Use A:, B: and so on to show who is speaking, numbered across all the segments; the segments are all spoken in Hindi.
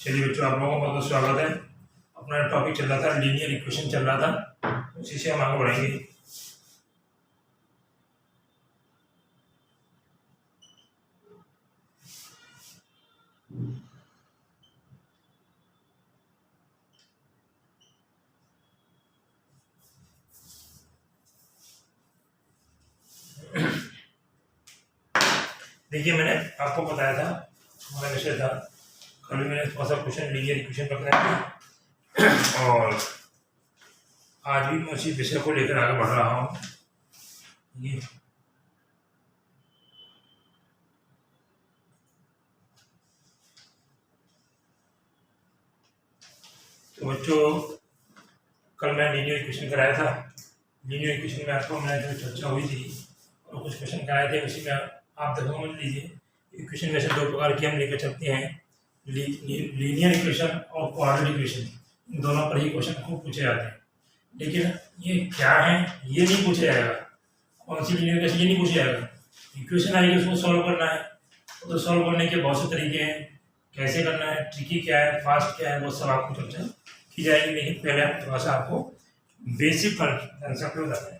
A: चलिए बच्चों, आप लोगों का बहुत बहुत स्वागत है। अपना टॉपिक चल रहा था, लीनियर इक्वेशन चल रहा था, उसी से हम आगे बढ़ेंगे। देखिए, मैंने आपको बताया था, हमारा विषय था, कल मैंने थोड़ा सा क्वेश्चन लीनियर इक्वेशन का बताया था, और आज भी मैं उसी विषय को लेकर आगे बढ़ रहा हूँ। ये तो बच्चों, कल मैं लीनियर इक्वेशन कराया था। लीनियर इक्वेशन में आपको मैंने जो चर्चा हुई थी और कुछ क्वेश्चन कराए थे, उसी में आप देखो समझ लीजिए। इक्वेशन वैसे दो प्रकार की हम लेकर चलते हैं, लीनियर इक्वेशन और क्वाड्रेटिक इक्वेशन। इन दोनों पर ही क्वेश्चन खूब पूछे जाते हैं, लेकिन ये क्या है ये नहीं पूछा जाएगा। कौन सी लीनियर इक्वेशन, ये नहीं पूछा जाएगा। इक्वेशन आएगी, उसको सॉल्व करना है। तो सॉल्व करने के बहुत से तरीके हैं, कैसे करना है, ट्रिकी क्या है, फास्ट क्या है, वो सब आपको चर्चा की जाएगी। लेकिन पहले हम थोड़ा सा आपको बेसिक कंसेप्ट बताते हैं।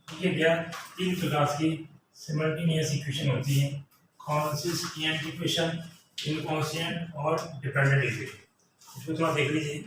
A: ये भैया तीन प्रकार की सिमल्टेनियस इक्वेशन होती है, कॉन्सिस्टेंट इक्वेशन, इनकॉन्स्टेंट और डिपेंडेंट इक्वेशन। इसको थोड़ा देख लीजिए।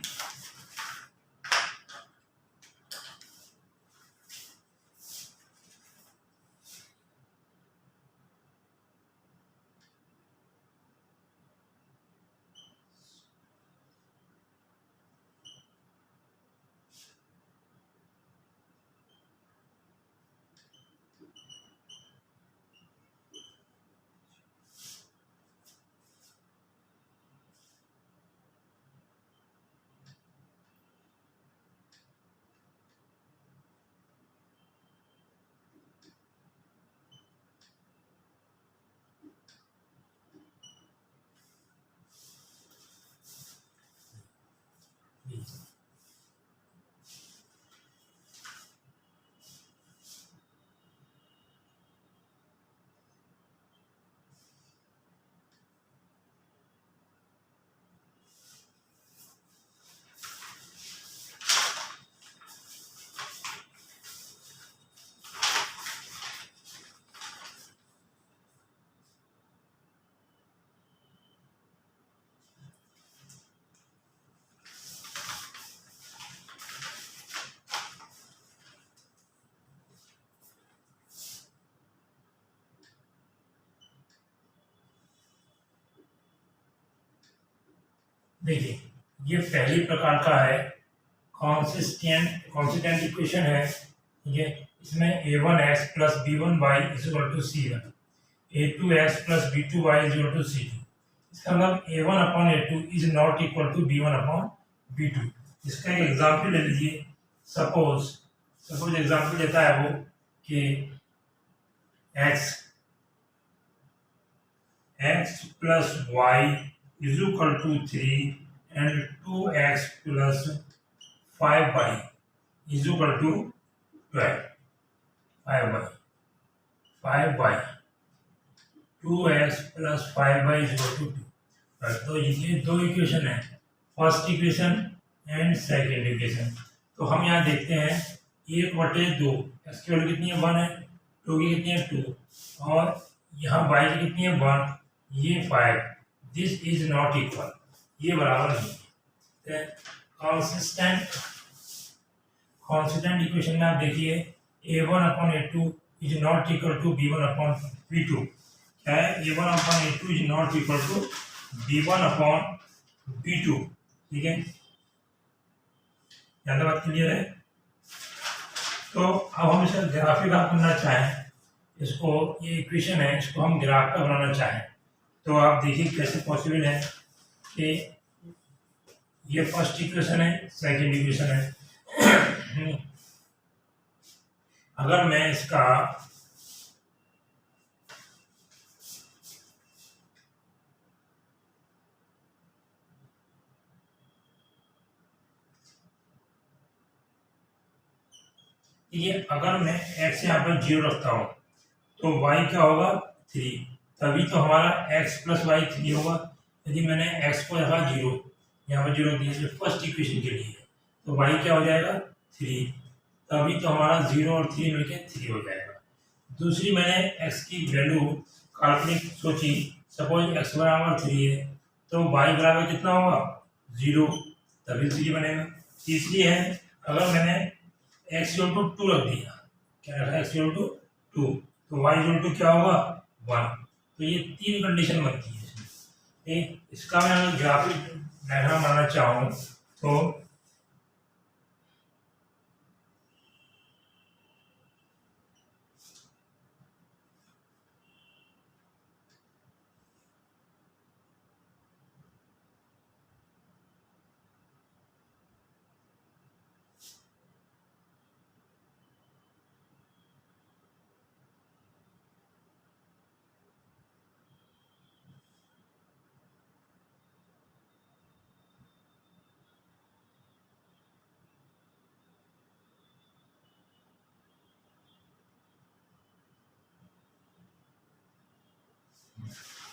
A: देखिए, ये पहली प्रकार का है कॉन्स्टेंट इक्वेशन है, ठीक है। इसमें a1x plus b1y is equal to c1, a2x plus b2y is equal to c2। इसका मतलब a1 upon a2 is not equal to b1 upon b2। इसका एक एग्जाम्पल ले लीजिए। सपोज एग्जाम्पल देता है वो कि x plus y is equal to 3 and 2x plus 5y is equal to 12। 5y 2x plus 5y is equal to 2। तो ये दो इक्वेशन है, first equation and second equation. तो हम यहाँ देखते हैं 1/2, x की वैल्यू कितनी है 1 है, 2 की कितनी है 2, और यहाँ y की कितनी है 1, ये 5। दिस इज नॉट इक्वल, ये बराबर नहीं है। कॉन्स्टेंट इक्वेशन में आप देखिए a1 upon a2 is not equal to b1 upon b2। क्या है, a1 upon a2 is not equal to b1 upon b2, ठीक है। यहाँ बात क्लियर है। तो अब हम इसका ग्राफिक आप करना चाहें, इसको ये इक्वेशन है, इसको हम ग्राफ का बनाना चाहें, तो आप देखिए कैसे पॉसिबल है कि ये फर्स्ट इक्वेशन है, सेकंड इक्वेशन है। अगर मैं इसका ये अगर मैं x यहाँ पर 0 रखता हूँ तो y क्या होगा 3, तभी तो हमारा x प्लस वाई 3 होगा। यदि मैंने x को रखा 0, यहाँ पर 0 दिया फर्स्ट इक्वेशन के लिए, तो y क्या हो जाएगा 3, तभी तो हमारा 0 और 3 मिलकर 3 हो जाएगा। दूसरी मैंने x की वैल्यू काल्पनिक सोची, सपोज x बराबर 3 है तो y बराबर कितना होगा 0, तभी 3 बनेगा। तीसरी है अगर मैंने x इक्वल टू 2 रख दिया, क्या रखा x इक्वल टू 2, तो y इक्वल टू क्या होगा 1। तो ये 3 कंडीशन बनती है इसमें। इसका मैं अगर ग्राफिक डायग्राम बनाना चाहूँ तो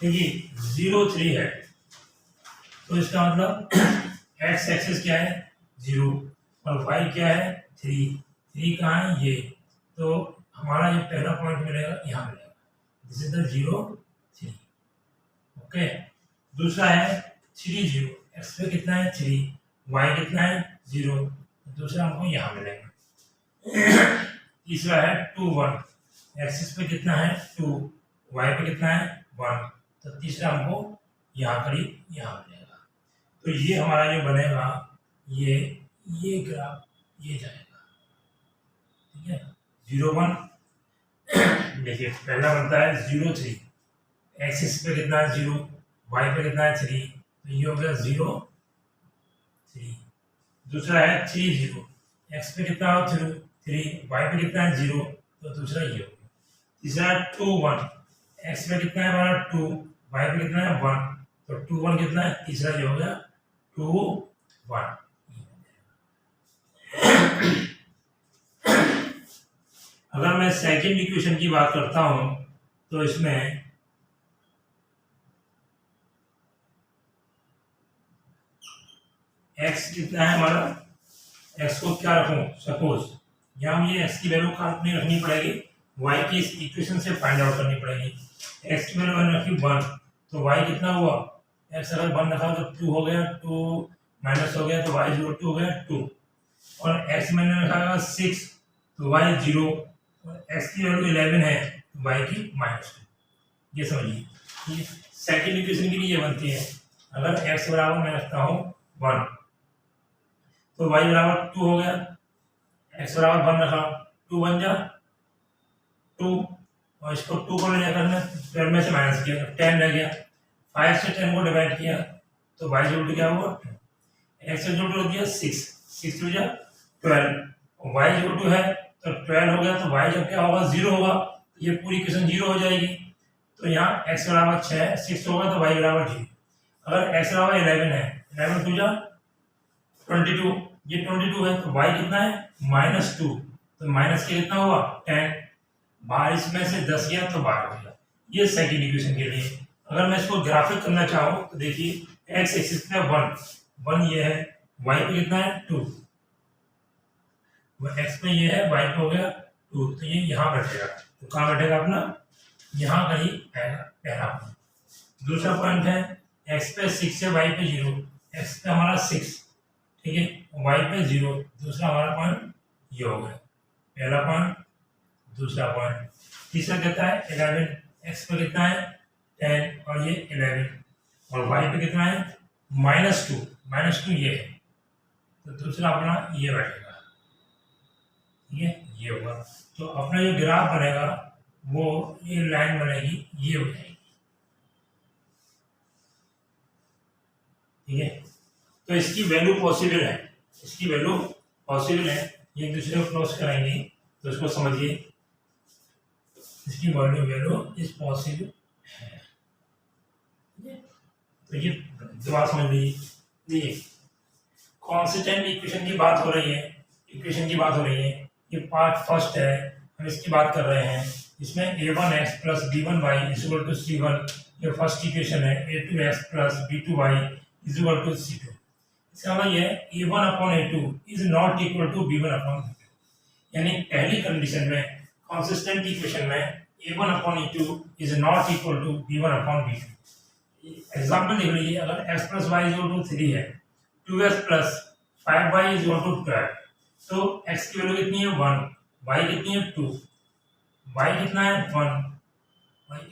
A: देखिए 0 3 है, तो इसका मतलब x एक्सिस क्या है 0 और y क्या है 3 कहाँ है ये, तो हमारा ये पहला पॉइंट मिलेगा यहाँ मिलेगा, दिस इज द 0 3। ओके, दूसरा है 3 0, x पे कितना है 3, y कितना है 0, दूसरा हमको यहाँ मिलेगा। तीसरा है 2 1, एक्सिस पे कितना है 2, y पे कितना है 1, तो तीसरा हमको यहाँ करीब यहाँ मिलेगा। तो ये हमारा जो बनेगा ये ग्राफ ये जाएगा, ठीक है। 0 1 देखिए पहला बनता है 0 3, एक्सिस पे कितना है 0, y पे कितना है 3, तो ये हो गया 0 3। दूसरा है 3 0, x पे कितना हो 3, y पे कितना है 0, तो दूसरा ये हो गया। तीसरा है 2 1, x पे कितना है हमारा 2, y पे कितना है 1, तो 2 1 कितना है, तीसरा ये हो गया 2 1। अगर मैं सेकंड इक्वेशन की बात करता हूं तो इसमें x कितना है हमारा, x को क्या रखूं, सपोज यहाँ मुझे x की वैल्यू काल्पनिक रखनी पड़ेगी, y की इस इक्वेशन से फाइंड आउट करनी पड़ेगी। x की वैल्यू मैंने रखी 1, तो y कितना हुआ, x अगर 1 रखा तो 2 हो गया, 2 माइनस हो गया तो y 0 2 हो गया 2, और x मैंने रखा 6 तो y 0, और x की वैल्यू 11 है तो y की -2। ये समझिए, ये सेकंड इक्वेशन के लिए ये बनती है। अगर x बराबर मैं रखता हूँ 1, तो y बराबर 2 हो गया, x बराबर 1 रखा, 2 बन जा 2, और इसको 2 को ले जाकर हमने 12 में से माइनस किया तो 10 रह गया, 5 से 10 को डिवाइड किया तो y इक्वल टू क्या हुआ, x इक्वल टू दिया 6, 6 टू जा 12, y इक्वल टू है तो 12 हो गया, तो y जब क्या होगा 0 होगा, ये पूरी इक्वेशन 0 हो जाएगी। तो यहाँ x बराबर 6, 6 होगा तो y बराबर 0। अगर x बराबर 11 है, 11 टू जा 22, ये 22 है तो y कितना है -2, तो माइनस के कितना हुआ 10, 22 में से 10 गया तो 12 हो गया। ये सेकंड इक्वेशन के लिए। अगर मैं इसको ग्राफिक करना चाहूँ तो देखिए x एक्सिस पे 1 ये है, y पे कितना है 2, x पे ये है, y पे हो गया 2, तो ये यहाँ बैठेगा, तो कहाँ बैठेगा अपना, यहाँ कहीं आएगा पहला पॉइंट। दूसरा पॉइंट है x पे 6 है, y पे 0, x पे हमारा 6, ठीक है, y पे 0, दूसरा हमारा पॉइंट ये हो गया, पहला पॉइंट, दूसरा पॉइंट। तीसरा कहता है 11, x पे कितना है 10 और ये 11, और y पे कितना है -2 ये है, तो दूसरा अपना ये बैठेगा, ठीक है, ये होगा। तो अपना जो ग्राफ बनेगा वो ये लाइन बनेगी, ये हो जाएगी, ठीक है। तो इसकी वैल्यू पॉसिबल है, इसकी वैल्यू पॉसिबल है, ये एक दूसरे को क्रॉस कराएंगे तो इसको समझिए, इसकी वैल्यू इज पॉसिबल है, तो ये दोबारा समझ लीजिए। कॉन्स्टेंट इक्वेशन की बात हो रही है, ये पार्ट फर्स्ट है, हम इसकी बात कर रहे हैं। इसमें a1x plus b1y is equal to c1, ये फर्स्ट इक्वेशन है, a2x plus b2y is equal to c2। इसका मतलब ये a1 upon a2 is not equal to b1 upon b2, यानी पहली कंडीशन में कंसिस्टेंट इक्वेशन में a1 upon a2 is not equal to b1 upon b2। Example लिख लीजिए, अगर x plus y is equal to 3 है, 2x plus 5y is equal to 12, तो x की वैल्यू कितनी है 1, y कितनी है 2, y कितना है 1,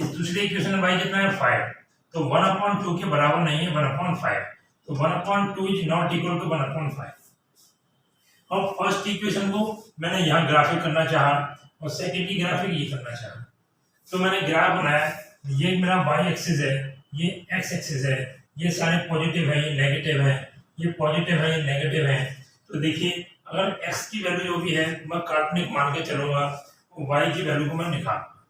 A: इस दूसरे इक्वेशन में y कितना है 5, तो 1/2 के बराबर नहीं है 1/5, तो 1/2 इज नॉट इक्वल टू 1/5। और फर्स्ट इक्वेशन को मैंने यहाँ ग्राफिक करना चाहा और सेकंड की ग्राफिक ये करना चाहा, तो मैंने ग्राफ बनाया, ये मेरा y एक्सिस है, ये x एक्सिस है, ये सारे पॉजिटिव है, ये नेगेटिव है, ये पॉजिटिव है, ये नेगेटिव है। तो देखिए अगर x की वैल्यू जो भी है मैं काल्पनिक मान के चलूंगा, y की वैल्यू को मैं निकालूंगा।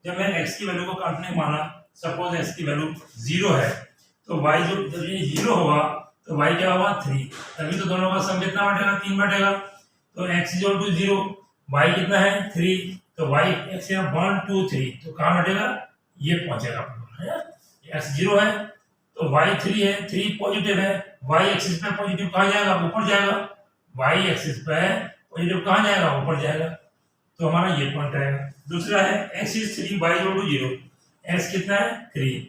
A: जब मैं x की वैल्यू को काल्पनिक माना, सपोज x की वैल्यू 0 है, तो y जब ये 0 होगा तो y क्या होगा 3, तभी तो दोनों का सम कितना बैठेगा 3 बैठेगा। तो x इक्वल टू 0, y कितना है 3, तो y x है 1 2 3, तो कहाँ बैठेगा ये पहुंचेगा, है x 0 है तो y 3 है, 3 पॉजिटिव है, y एक्सिस पे पॉजिटिव कहाँ जाएगा ऊपर जाएगा, y एक्सिस पे पॉजिटिव कहाँ जाएगा ऊपर जाएगा, तो हमारा ये पॉइंट आएगा। दूसरा है x is 3 y equal to 0, x कितना है 3,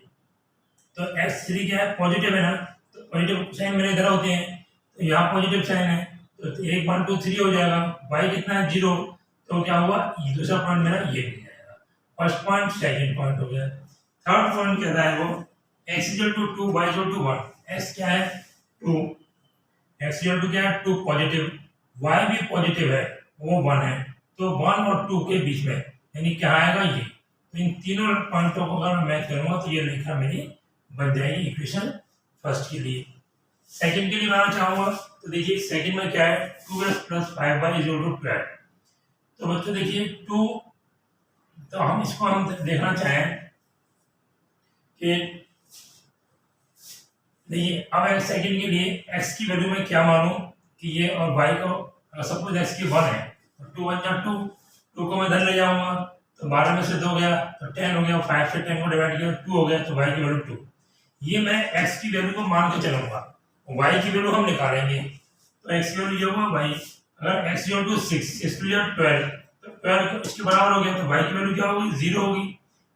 A: तो x 3 क्या है पॉजिटिव है ना, तो पॉजिटिव साइन मेरे इधर होते हैं, तो यहाँ पॉजिटिव साइन है तो 1 1 2 3 हो जाएगा, y कितना है 0, तो क्या हुआ ये दूसरा पॉइंट मेरा ये मिल जाएगा। फर्स्ट पॉइंट सेकंड पॉइंट हो गया। थर्ड पॉइंट कहता है वो x equal to 2 y equal to 1, x क्या है 2, x इक्वल टू क्या है 2 पॉजिटिव, y भी पॉजिटिव है वो 1 है, तो 1 और 2 के बीच में यानी क्या आएगा ये, तो इन तीनों पॉइंटों को अगर मैं मैच करूंगा तो ये रेखा मेरी बन जाएगी इक्वेशन फर्स्ट के लिए। सेकंड के लिए बनाना चाहूंगा तो देखिए सेकंड में क्या है 2x plus 5y is equal to 12, तो बच्चों देखिए 2, तो हम इसको हम देखना चाहें कि देखिए अब एक सेकंड के लिए x की वैल्यू में क्या मानूं कि ये और y को सपोज x की 1 है तो 2 1 जा 2, 2 को मैं इधर ले जाऊंगा तो 12 में से 2 गया तो 10 हो गया, 5 से 10 को डिवाइड किया 2 हो गया, तो y की वैल्यू 2, ये मैं x की वैल्यू को मान के चलूंगा, y की वैल्यू हम निकालेंगे, तो x की वैल्यू ये होगा y, अगर x इक्वल टू 6 6 टू 12, तो 12 इसके बराबर हो गया, तो y की वैल्यू क्या होगी 0 होगी।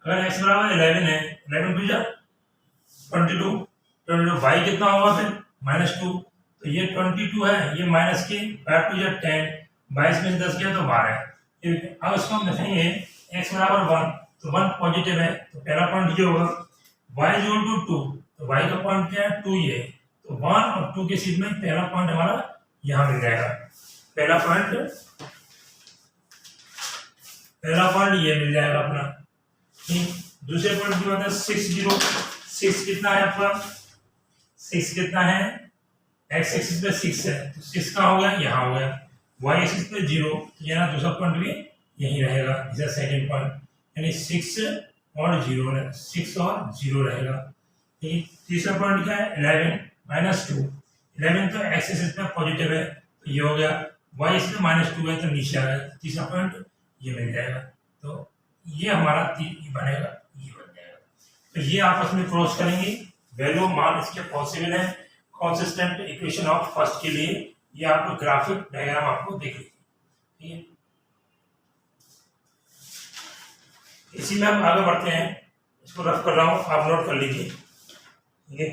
A: अगर x बराबर 11 है, 11 टू जा 22, y कितना होगा फिर -2, तो ये 22 है, ये माइनस के 5 टू जा 10, 22 में से 10 गया तो 12। अब इसको हम देखेंगे x बराबर 1, तो 1 पॉजिटिव है, तो पहला पॉइंट ये होगा, y इक्वल टू 2, तो y का पॉइंट क्या है 2 ये, तो 1 और 2 के सीध में पहला पॉइंट हमारा यहाँ मिल जाएगा। पहला पॉइंट ये मिल जाएगा अपना। ठीक, दूसरे पॉइंट की बात है 6 कितना है आपका, 6 कितना है, एक्स एक्सिस पे 6 है तो 6 कहाँ हो गया, यहाँ हो गया। वाई एक्सिस पे 0, ये ना दूसरा पॉइंट भी यही रहेगा, इसे सेकंड पॉइंट, यानी 6 और 0 6 और 0 रहेगा। ठीक, तीसरा पॉइंट क्या है 11 -2, 11 तो एक्स एक्सिस पे पॉजिटिव है तो ये हो गया, वाई एक्सिस पे -2 है तो नीचे आ गया, तीसरा पॉइंट ये मिल जाएगा। तो ये हमारा बनेगा, ये बन जाएगा। तो ये आपस में क्रॉस करेंगे, वैल्यू मान इसके पॉसिबल है कंसिस्टेंट इक्वेशन ऑफ फर्स्ट के लिए। ये आपको ग्राफिक डायग्राम आपको दिख रही है। ठीक है, इसी में हम आगे बढ़ते हैं, इसको रफ कर रहा हूं, आप नोट कर लीजिए। ठीक है,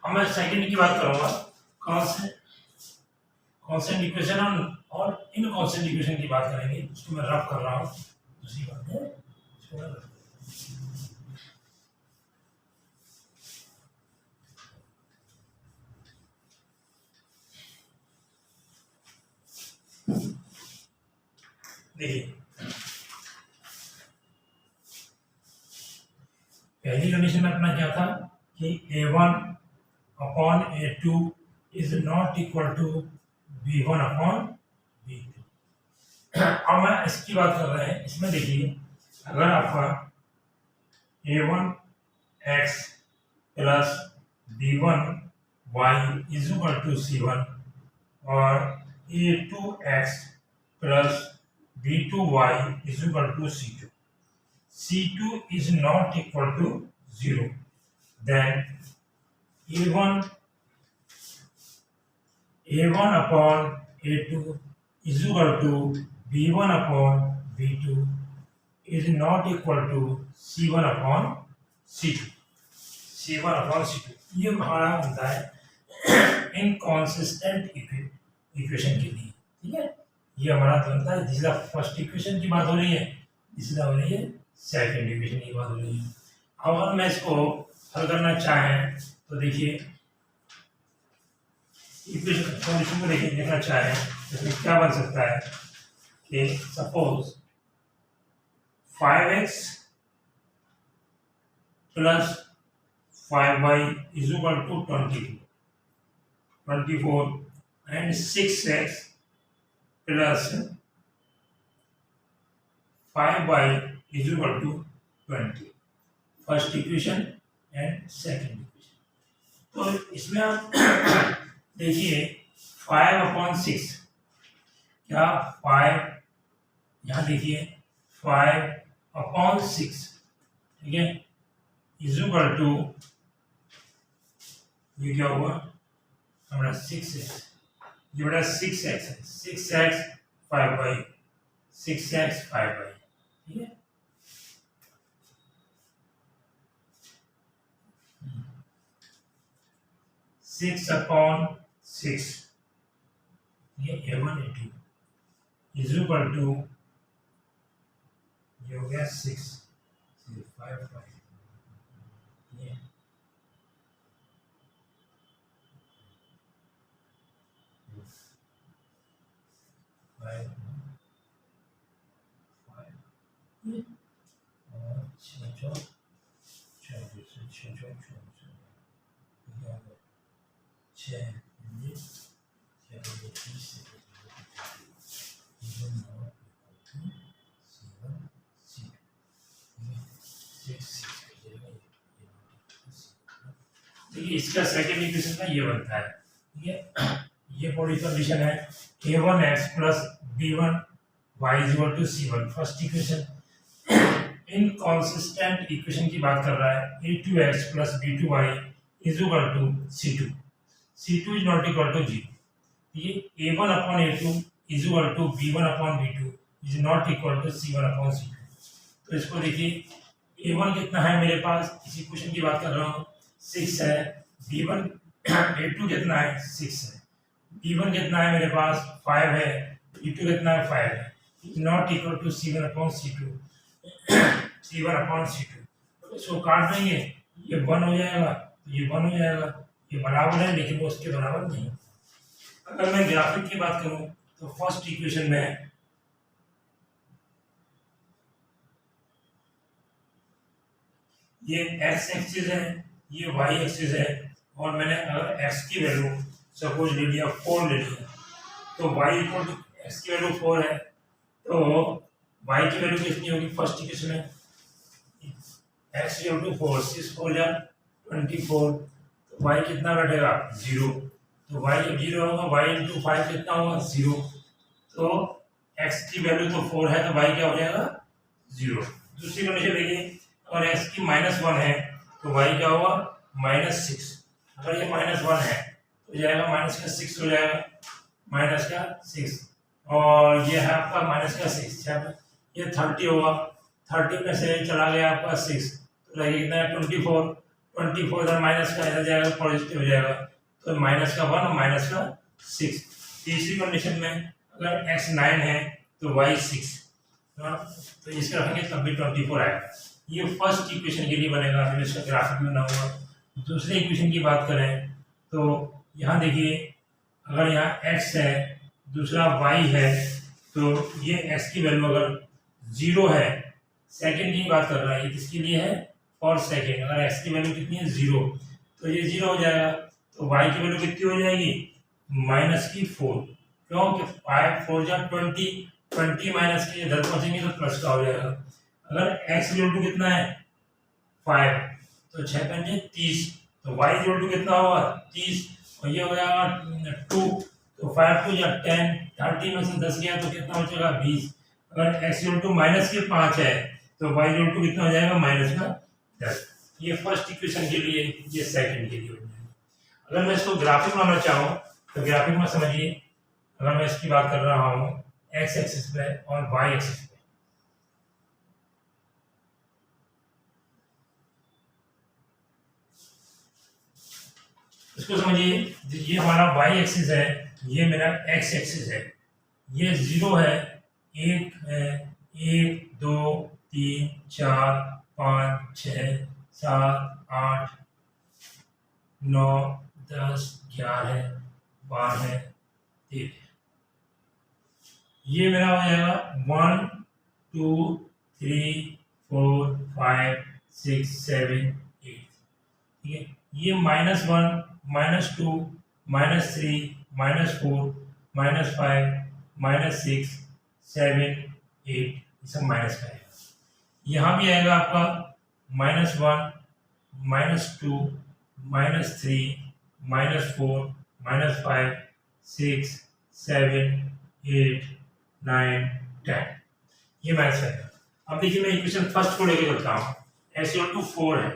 A: अब मैं सेकंड की बात करूंगा, कांस्टेंट इक्वेशन और इनकांस्टेंट इक्वेशन की बात करेंगे। उसको मैं रफ कर रहा हूं, दूसरी बात है इसको मैं रफ। देखिए, पहली कंडीशन में अपना क्या था कि a1/a2 is not equal to b1/b2। अब मैं इसकी बात कर रहे हैं, इसमें देखिए अगर आपका a1x plus b1y is equal to c1 और a2x plus b2y is equal to c2, c2 is not equal to 0, then a1 upon a2 is equal to b1 upon b2 is not equal to c1 upon c2। ये हमारा होता है इनकॉन्सिस्टेंट इक्वेशन के लिए। ठीक है, ये हमारा बनता है, जिसका फर्स्ट इक्वेशन की बात हो रही है, इसका हो रही है सेकंड इक्वेशन की बात हो रही है। अब अगर मैं इसको हल करना चाहें तो देखिए, इक्वेशन सॉल्यूशन को देखिए, देखना चाहें तो इसमें क्या बन सकता है कि suppose 5x plus 5y is equal to 24 and 6x plus 5y is equal to 20, first equation and second equation. तो इसमें आप देखिए 5/6, क्या 5, यहाँ देखिए 5/6, ठीक है, इज इक्वल टू, ये क्या हुआ हमारा 6x, ये बड़ा 6x है, 6x 5y, 6x 5y। ठीक है, सिक्स अपॉन 6, ये a1 a2 is equal to, ये हो गया 6 5 5, ये 5 5, और 6 24, देखिए इसका सेकेंड इक्वेशन का ये बनता है, ठीक है। ये पूरी कंडीशन है a1x plus b1 y is equal to c1, first equation. Inconsistent equation की बात कर रहा है a2x plus b2y is equal to c2, c2 is not equal to 0। ये a1 upon a2 is equal to b1 upon b2 is not equal to c1 upon c2। तो इसको देखिए a1 कितना है मेरे पास, इस इक्वेशन की बात कर रहा हूँ 6 है, b1 a2 कितना है 6 है, b1 कितना है मेरे पास 5 है, b2 कितना है 5 है, not equal to c1 upon c2, c1 upon c2। तो इसको काट देंगे, ये 1 हो जाएगा, ये 1 हो जाएगा, ये बराबर है लेकिन वो उसके बराबर नहीं। अगर मैं ग्राफिक की बात करूं तो फर्स्ट इक्वेशन में ये x एक्सिस है, ये y एक्सिस है, और मैंने अगर x की वैल्यू सपोज ले लिया 4 ले लिया, तो y इक्वल टू x की वैल्यू 4 है, तो y की वैल्यू कितनी होगी फर्स्ट इक्वेशन में, x इक्वल टू 4, 6 4 या 24, तो y कितना बैठेगा 0, तो y जब 0 होगा y इंटू 5 कितना होगा 0, तो x की वैल्यू तो 4 है, तो y क्या हो जाएगा 0। दूसरी कंडीशन देखिए, अगर x की -1 है तो y क्या होगा -6, अगर ये -1 है तो जाएगा -6 हो जाएगा, -6, और ये है आपका -6, ये 30 होगा, 30 में से चला गया आपका 6, तो लगेगा कितना है 24 इधर माइनस का इधर जाएगा पॉजिटिव हो जाएगा, तो -1 और -6। तीसरी कंडीशन में अगर x 9 है तो y 6, तो इसका रखेंगे तब भी 24 आएगा। ये फर्स्ट इक्वेशन के लिए बनेगा, फिर इसका ग्राफिक बना हुआ। दूसरे इक्वेशन की बात करें तो यहाँ देखिए, अगर यहाँ x है दूसरा y है, तो ये x की वैल्यू अगर 0 है, सेकंड की बात कर रहा है, ये किसके लिए है फॉर सेकंड, अगर x की वैल्यू कितनी है 0, तो ये 0 हो जाएगा, तो y की वैल्यू कितनी हो जाएगी -4, क्योंकि 5 4 जा 20 माइनस के इधर पहुंचेंगे तो प्लस का हो जाएगा। अगर x इक्वल टू कितना है 5, तो 6 पंजे 30, तो y इक्वल टू कितना होगा 30, और ये हो जाएगा 2, तो 5 2 या 10, 30 में से 10 गया तो कितना बचेगा 20। अगर x इक्वल टू -5 है तो y इक्वल टू कितना हो जाएगा -10। ये फर्स्ट इक्वेशन के लिए, ये सेकंड के लिए हो जाएगा। अगर मैं इसको ग्राफिक बनाना चाहूँ तो ग्राफिक में समझिए, अगर मैं इसकी बात कर रहा हूँ x एक्सिस पे और y एक्सिस पे, इसको समझिए, ये हमारा y एक्सिस है, ये मेरा x एक्सिस है, ये 0 है, 1 है, 1 2 3 4 5 6 7 8 9 10 11 12 13, ये मेरा हो जाएगा 1 2 3 4 5 6 7 8, ठीक है। ये -1 -2 -3 -4 -5 -6 7 8, ये सब माइनस का है। यहाँ भी आएगा आपका -1 -2 -3 -4 -5 6 7 8 9 10, ये माइनस का है। अब देखिए मैं इक्वेशन फर्स्ट को लेके चलता हूँ, x इक्वल टू 4 है,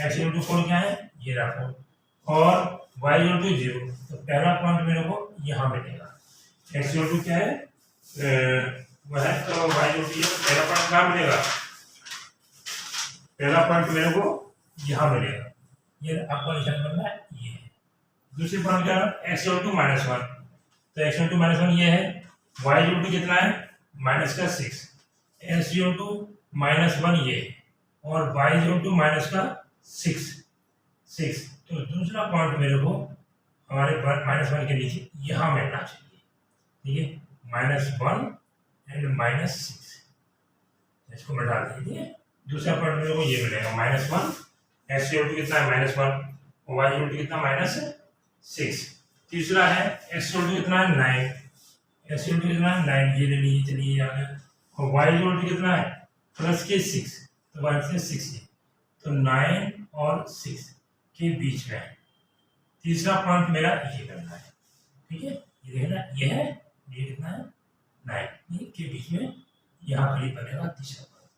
A: x इक्वल टू 4 क्या है ये रहा 4, और y इक्वल टू 0, तो पहला पॉइंट मेरे को यहाँ मिलेगा। x इक्वल टू क्या है वह है, तो y इक्वल टू पहला पॉइंट कहाँ मिलेगा, पहला पॉइंट मेरे को यहाँ मिलेगा, ये आपका निशान बनना है ये। दूसरी पॉइंट क्या है x इक्वल टू -1, तो x इक्वल टू -1 ये है, y इक्वल टू कितना है -6, x इक्वल टू -1 ये, और y इक्वल टू -6, तो दूसरा पॉइंट मेरे को हमारे -1 के नीचे यहाँ मिलना चाहिए, ठीक है, -1 एंड -6, इसको मिटा दीजिए, दूसरा पॉइंट मेरे को ये मिलेगा -1 एक्स इक्वल टू कितना है -1, वाई इक्वल टू कितना -6। तीसरा है एक्स इक्वल टू कितना है 9, एक्स इक्वल टू कितना है 9, ये ले लीजिए, चलिए ये आ गया। और वाई इक्वल टू कितना है +6, तो वाई से 6 है, तो 9 और 6 के बीच में है। तीसरा पॉइंट मेरा ये करना है, ठीक है, ये देखना ये है, ये कितना है 9 के बीच में, यहाँ करीब बनेगा तीसरा पॉइंट।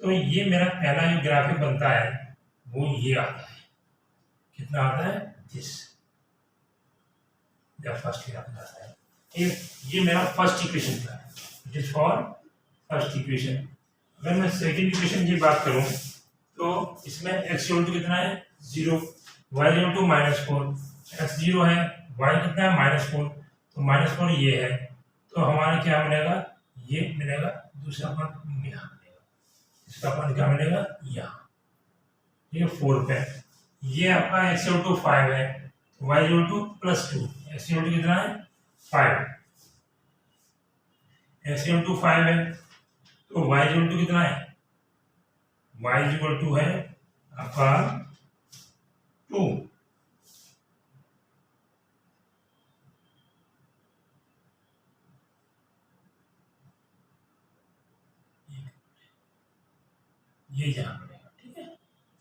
A: तो ये मेरा पहला जो ग्राफिक बनता है वो ये आता है, कितना आता है दिस, जब फर्स्ट ग्राफिक आता है ये मेरा फर्स्ट इक्वेशन का है, it is for first equation. अगर मैं सेकंड इक्वेशन की बात करूं तो इसमें x इक्वल टू कितना है 0, y इक्वल टू -4, x 0 है, y कितना है -4, तो -4 ये है, तो हमारा क्या मिलेगा, ये मिलेगा दूसरा पॉइंट यहाँ मिलेगा, इसका पॉइंट क्या मिलेगा यहाँ, ठीक है 4 पे। ये आपका x इक्वल टू 5 है, y equal to +2, x equal to कितना है 5, x इक्वल टू 5 है, तो y इक्वल टू कितना है, y इक्वल टू है आपका 2, ये यहाँ मिलेगा, ठीक है।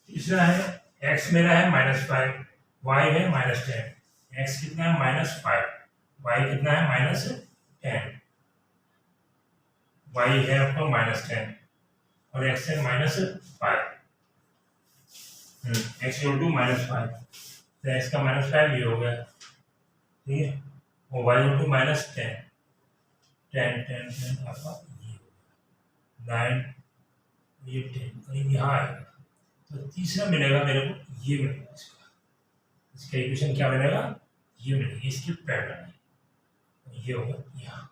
A: तीसरा है x मेरा है -5, y है -10, x कितना है -5, y कितना है -10, y है आपका -10 और x है -5, x इक्वल टू -5, तो x का -5 ये हो गया, ठीक है, और y इक्वल टू -10, 10 आपका ये हो गया 9, ये 10 करीब यहाँ आएगा, तो तीसरा मिलेगा मेरे को ये मिलेगा, इसका इक्वेशन क्या मिलेगा, ये मिलेगी, इसकी पैरेलल है, ये होगा यहाँ,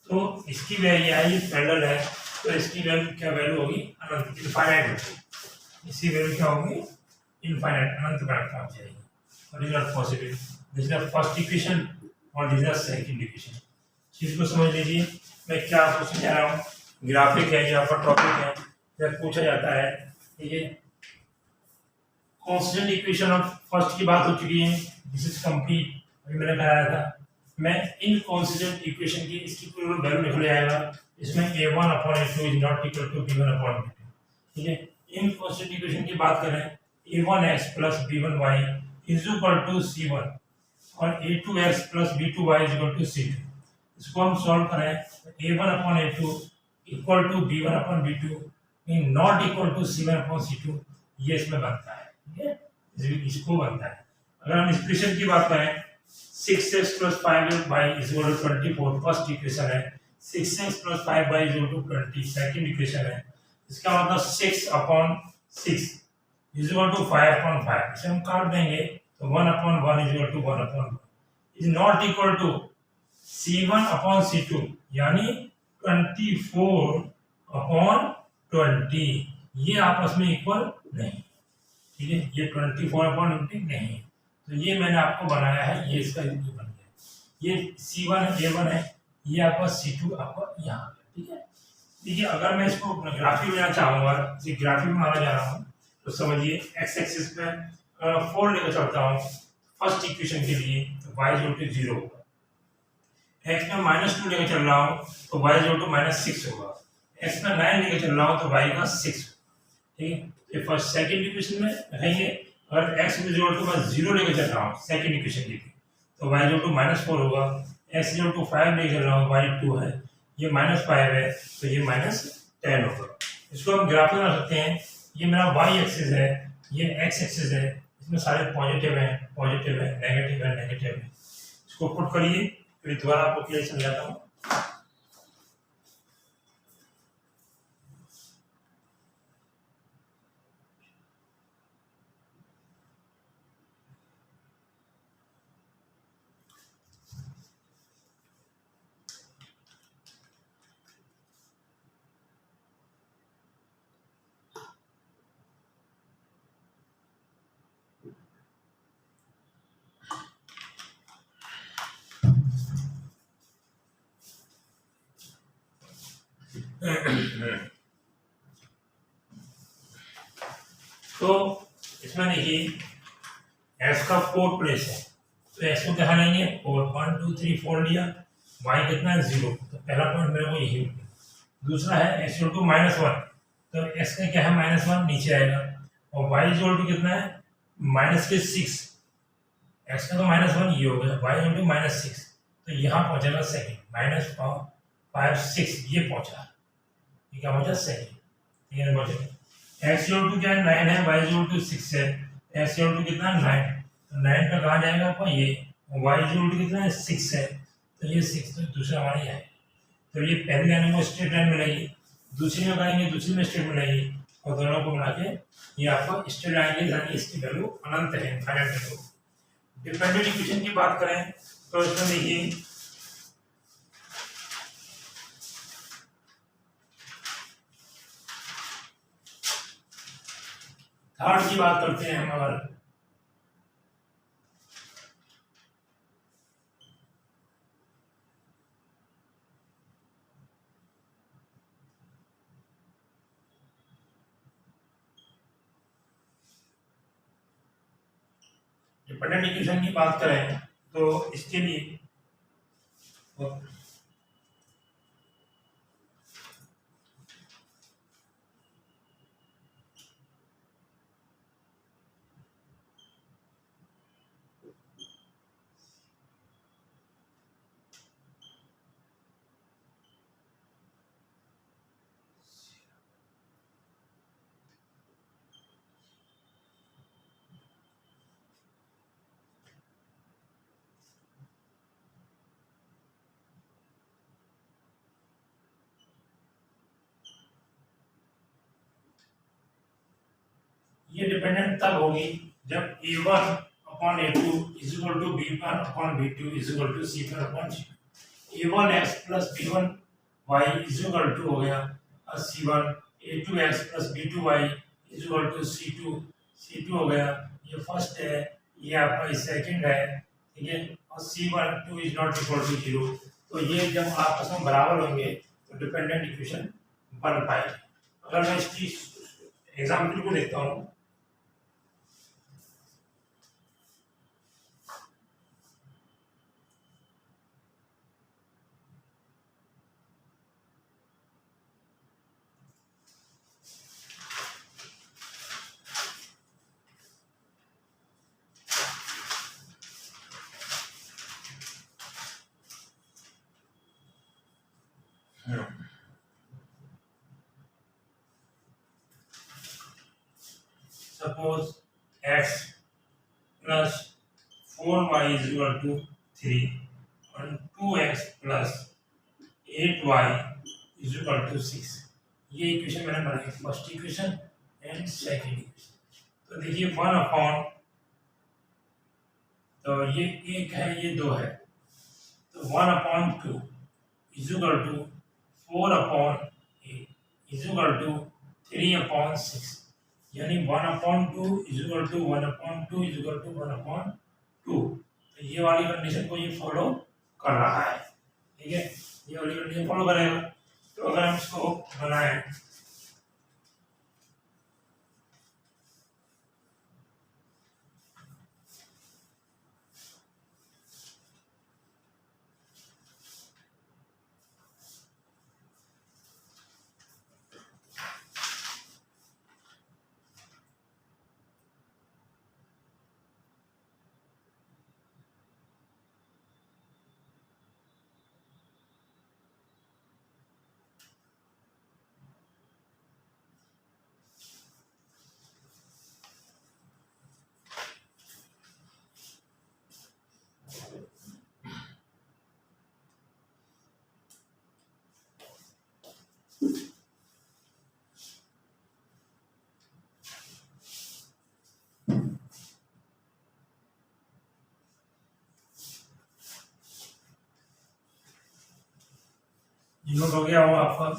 A: तो इसकी वैल्यू आई पैरेलल है, तो इसकी वैल्यू क्या वैल्यू होगी अनंत, इनफाइनाइट होगी, इसकी वैल्यू क्या होगी इनफाइनाइट, अनंत तक पहुंच जाएगी, और is not possible. This is the first equation और this is the second equation. चीज को समझ लीजिए, मैं क्या पूछने जा रहा हूँ, ग्राफिक है, यहाँ पर टॉपिक है, जब पूछा जाता है, ठीक है, कांस्टेंट इक्वेशन ऑफ फर्स्ट की बात हो चुकी है, दिस इज कंप्लीट, अभी मैंने कराया था। मैं इन कांस्टेंट इक्वेशन की इसकी पूरी वैल्यू निकल आएगा, इसमें a1/a2 is not equal to b1/b2, ठीक है। इन कांस्टेंट इक्वेशन की बात करें, a1x + b1y is equal to c1 और a2x + b2y is equal to c2। इसको हम सॉल्व करें, a1/a2 equal to b1/b2 in not equal to c1/c2, ये इसमें बनता है, ठीक है, इसको बनता है। अगर हम इस इक्वेशन की बात करें, 6x + 5y is equal to 24, first equation है, 6x + 5y is equal to 20, second equation है। इसका मतलब 6/6 इज इक्वल टू 5/5, इसे हम काट देंगे तो 1/1 is equal to 1/1 is not equal to c1/c2, यानी 24/20, ये आपस में इक्वल नहीं, ठीक है, ये 24/20 नहीं, तो ये मैंने आपको बनाया है, ये इसका ये बन गया, ये c1 a1 है, ये आपका c2 आपका यहाँ है, ठीक है। देखिए अगर मैं इसको ग्राफिक लेना चाहूँगा, इसे ग्राफिक बनाना जा रहा हूँ, तो समझिए x एक्सिस पे 4 लेकर चलता हूँ फर्स्ट इक्वेशन के लिए, तो y इक्वल टू 0 होगा, x में -2 लेकर चल रहा हूँ तो y इक्वल टू -6 होगा, x में 9 लेकर चल रहा हूँ तो y का 6, ठीक है। तो फर्स्ट सेकंड इक्वेशन में रखेंगे, अगर x इक्वल टू मैं 0 लेकर चल रहा हूँ सेकंड इक्वेशन के लिए, तो y इक्वल टू -4 होगा, x इक्वल टू 5 लेकर चल रहा हूँ, y 2 है, ये -5 है, तो ये -10 होगा। इसको हम ग्राफ बना सकते हैं, ये मेरा y एक्सिस है, ये x एक्सिस है, इसमें सारे पॉजिटिव है, नेगेटिव है, इसको पुट करिए, फिर दोबारा आपको क्लियर समझाता हूँ। तो इसमें देखिए एक्स का 4 प्लेस है, तो एक्स को क्या लेंगे 4, 1 2 3 4 लिया, वाई कितना है 0, तो पहला पॉइंट मेरे को यही मिला। दूसरा है एक्स इक्वल टू -1, तो एक्स का क्या है -1 नीचे आएगा, और वाई इक्वल टू कितना है -6, एक्स का तो -1 ये हो गया, वाई इक्वल टू -6, तो यहाँ पहुंचेगा सेकंड, -5 6 ये पहुंचा, ये क्या पहुंचा सेकंड, ठीक है पहुंचे। एक्स इक्वल टू क्या है 9 है, वाई इक्वल टू 6 है, एक्स इक्वल टू कितना 9, तो 9 पे कहाँ जाएगा आपका ये, वाई इक्वल टू कितना है 6 है, तो ये 6 तो दूसरा हमारा ये है, तो ये पहली लाइन में स्ट्रेट लाइन मिलेगी, दूसरी में करेंगे दूसरी में स्ट्रेट मिलेगी, और दोनों को मिला के ये आपका स्ट्रेट लाइन यानी इसकी वैल्यू अनंत है, इनफाइनाइट वैल्यू। डिपेंडेंट इक्वेशन की बात करें तो इसमें देखिए थर्ड की बात करते हैं हम, अगर डिपेंडेंट इक्वेशन की बात करें तो इसके लिए ये डिपेंडेंट तब होगी जब a1 upon a2 is equal to b1 upon b2 is equal to c1 upon c2। a1x plus b1 y is equal to हो गया c1, a2x plus b2y is equal to c2 हो गया, ये फर्स्ट है, ये आपका सेकंड है, ठीक है, और c1 2 is not equal to 0, तो ये जब आपस में बराबर होंगे तो डिपेंडेंट इक्वेशन बन पाएगी। अगर मैं इसकी एग्जाम्पल को देखता हूँ, suppose x plus 4y is equal to 3 and 2x plus 8y is equal to 6। ये इक्वेशन मैंने बनाई, first equation and second equation. तो देखिए 1 अपॉन, तो ये 1 है ये 2 है, तो 1 upon 2 is equal to 4 upon 8 is equal to 3 upon 6, यानी 1 upon 2 is equal to 1 upon 2 is equal to 1 upon 2। तो ये वाली कंडीशन को ये फॉलो कर रहा है, ठीक है, ये वाली कंडीशन फॉलो करेगा। तो अगर हम इसको बनाएं नोट हो गया होगा आपका,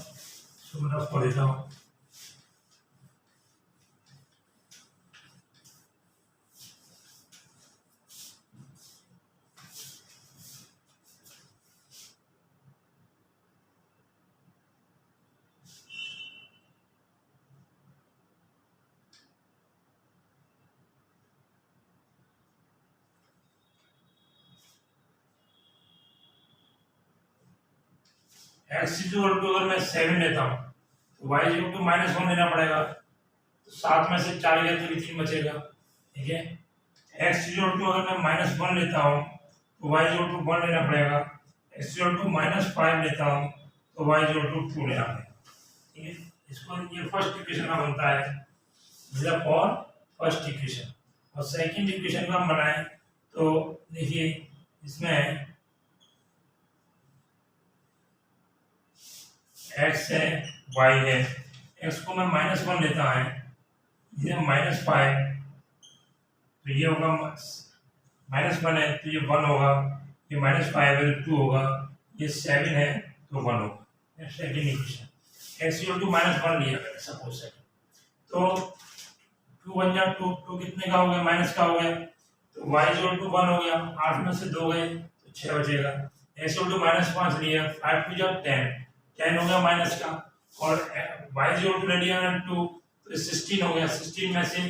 A: तो मैं आपको देता हूँ। एक्स इक्वल टू अगर मैं 7 लेता हूँ तो वाई इक्वल टू -1 लेना पड़ेगा, तो 7 में से 4 गया तो 3 बचेगा, ठीक है। एक्स इक्वल टू अगर मैं -1 लेता हूँ तो वाई इक्वल टू 1 लेना पड़ेगा, एक्स इक्वल टू -5 लेता हूँ तो वाई इक्वल टू 2 लेना पड़ेगा, ठीक है। इसको ये फर्स्ट इक्वेशन का बनता है फॉर फर्स्ट इक्वेशन। और सेकंड इक्वेशन का हम बनाएं तो देखिए इसमें x है y है, x को मैं -1 लेता है, ये -5 तो ये होगा -1 है तो ये 1 होगा, ये -5 है तो 2 होगा, ये 7 है तो 1 होगा। Second equation x equal to -1 लिया मैंने सपोज से, तो 2 1 जा 2 कितने का हो गया, माइनस का हो गया, तो y इक्वल टू 1 हो गया, 8 में से 2 गए तो 6 बचेगा। x इक्वल टू -5 लिया, 5 2 जा 10 हो गया माइनस का, और y इक्वल टू ले लिया 2 तो 16 हो गया, 16 में से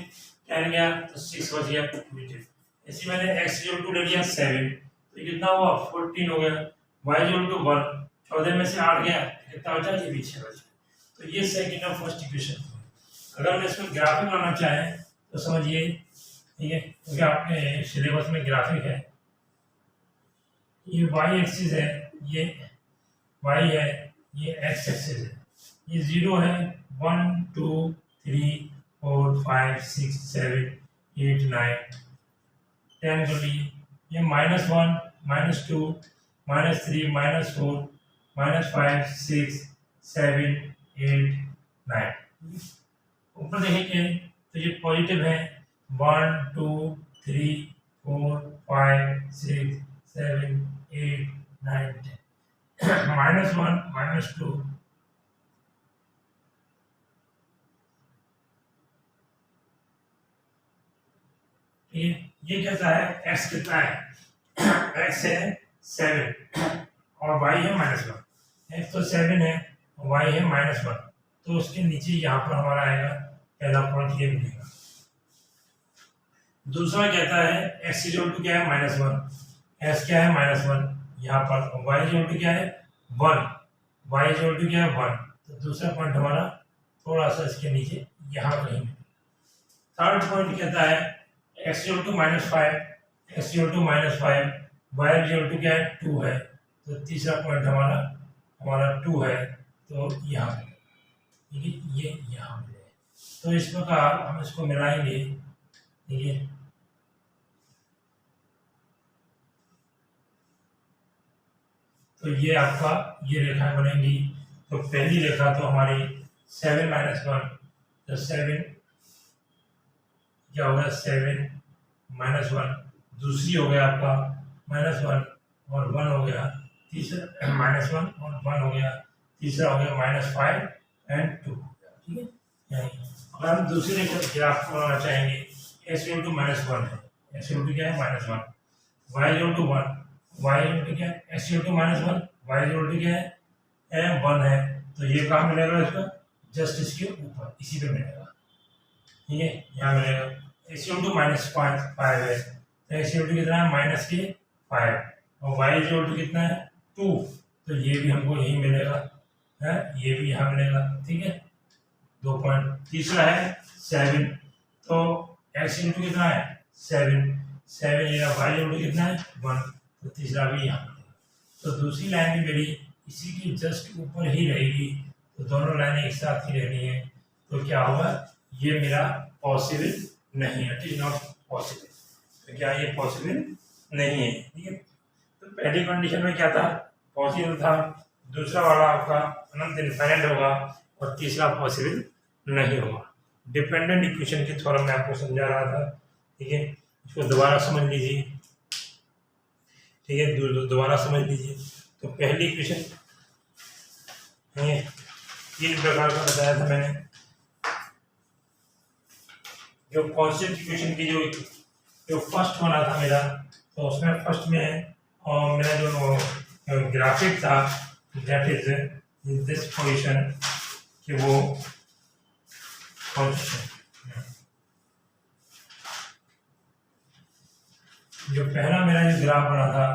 A: 10 गया तो 6 बच गया पॉजिटिव। ऐसे मैंने x इक्वल टू ले लिया 7 तो कितना हुआ 14 हो गया, y इक्वल टू 1 14 में से 8 गया कितना बचा, ये भी 6 बच गया। तो ये सेकंड और फर्स्ट इक्वेशन। अगर मैं इसमें ग्राफिक बनाना चाहें तो समझिए, ठीक है, क्योंकि आपके सिलेबस में ग्राफिक है, ये y एक्सिस है, ये y है, ये x एक्सिस है, ये 0 है 1 2 3 4 5 6 7 8 9 10 के लिए, ये -1 -2 -3 -4 -5 6 7 8 9। ऊपर देखेंगे तो ये पॉजिटिव है 1 2 3 4 5 6 7 8 9 10 -1 -2 ये कैसा है, x कितना है, x है 7 और y है -1, x तो 7 है y है -1, तो उसके नीचे यहाँ पर हमारा आएगा पहला पॉइंट ये मिलेगा। दूसरा कहता है x इक्वल टू क्या है -1, x क्या है -1 यहाँ पर, y इक्वल टू क्या है 1, y इक्वल टू क्या है 1, तो दूसरा पॉइंट हमारा थोड़ा सा इसके नीचे यहाँ कहीं। थर्ड पॉइंट कहता है x equal to -5, x equal to -5, y equal to क्या है 2 है, तो तीसरा पॉइंट हमारा 2 है, तो यहाँ ठीक है, ये यहाँ मिले। तो इस प्रकार हम इसको मिलाएंगे, ठीक है। तो ये आपका ये रेखा बनेंगी, तो पहली रेखा तो हमारी 7 -1, तो 7 क्या होगा 7 -1, दूसरी हो गया आपका -1 और 1 हो गया, तीसरा -1 और 1 हो गया, तीसरा हो गया -5 एंड 2, ठीक है। अगर हम दूसरे ग्राफ बनाना चाहेंगे, x इक्वल टू -1 है, x इक्वल टू क्या है -1, y equal to 1, y equal to क्या है x equal to -1, y equal to क्या है 1 है, तो ये कहाँ मिलेगा इसका, जस्ट इसके ऊपर इसी पे मिलेगा, ठीक है, यहाँ मिलेगा। x इक्वल टू -5 है, तो x इक्वल टू कितना है -5 और y इक्वल टू कितना है 2, तो ये भी हमको यही मिलेगा है, ये भी यहाँ मिलेगा, ठीक है, 2 पॉइंट। तीसरा है 7, तो x इक्वल टू कितना है 7 ये y इक्वल टू कितना है 1, तो तीसरा भी यहाँ मिलेगा। तो दूसरी लाइन भी मेरी इसी की जस्ट ऊपर ही रहेगी, तो दोनों लाइनें एक साथ ही रहनी है, तो क्या होगा, ये मेरा पॉसिबल नहीं है, इट इज नॉट पॉसिबल, तो क्या ये पॉसिबल नहीं है, ठीक है। तो पहली कंडीशन में क्या था, पॉसिबल था, दूसरा वाला आपका अनंत इनफाइनाइट होगा, और तीसरा पॉसिबल नहीं होगा। डिपेंडेंट इक्वेशन की थ्योरम मैं आपको समझा रहा था, ठीक है, इसको दोबारा समझ लीजिए, ठीक है, दोबारा समझ लीजिए। तो पहली इक्वेशन 3 प्रकार का बताया था मैंने, जो कांस्टेंट इक्वेशन की जो फर्स्ट बना था मेरा, तो उसमें फर्स्ट में मेरा जो ग्राफिक था दैट इज दिस पोजीशन कि वो जो पहला मेरा जो ग्राफ बना था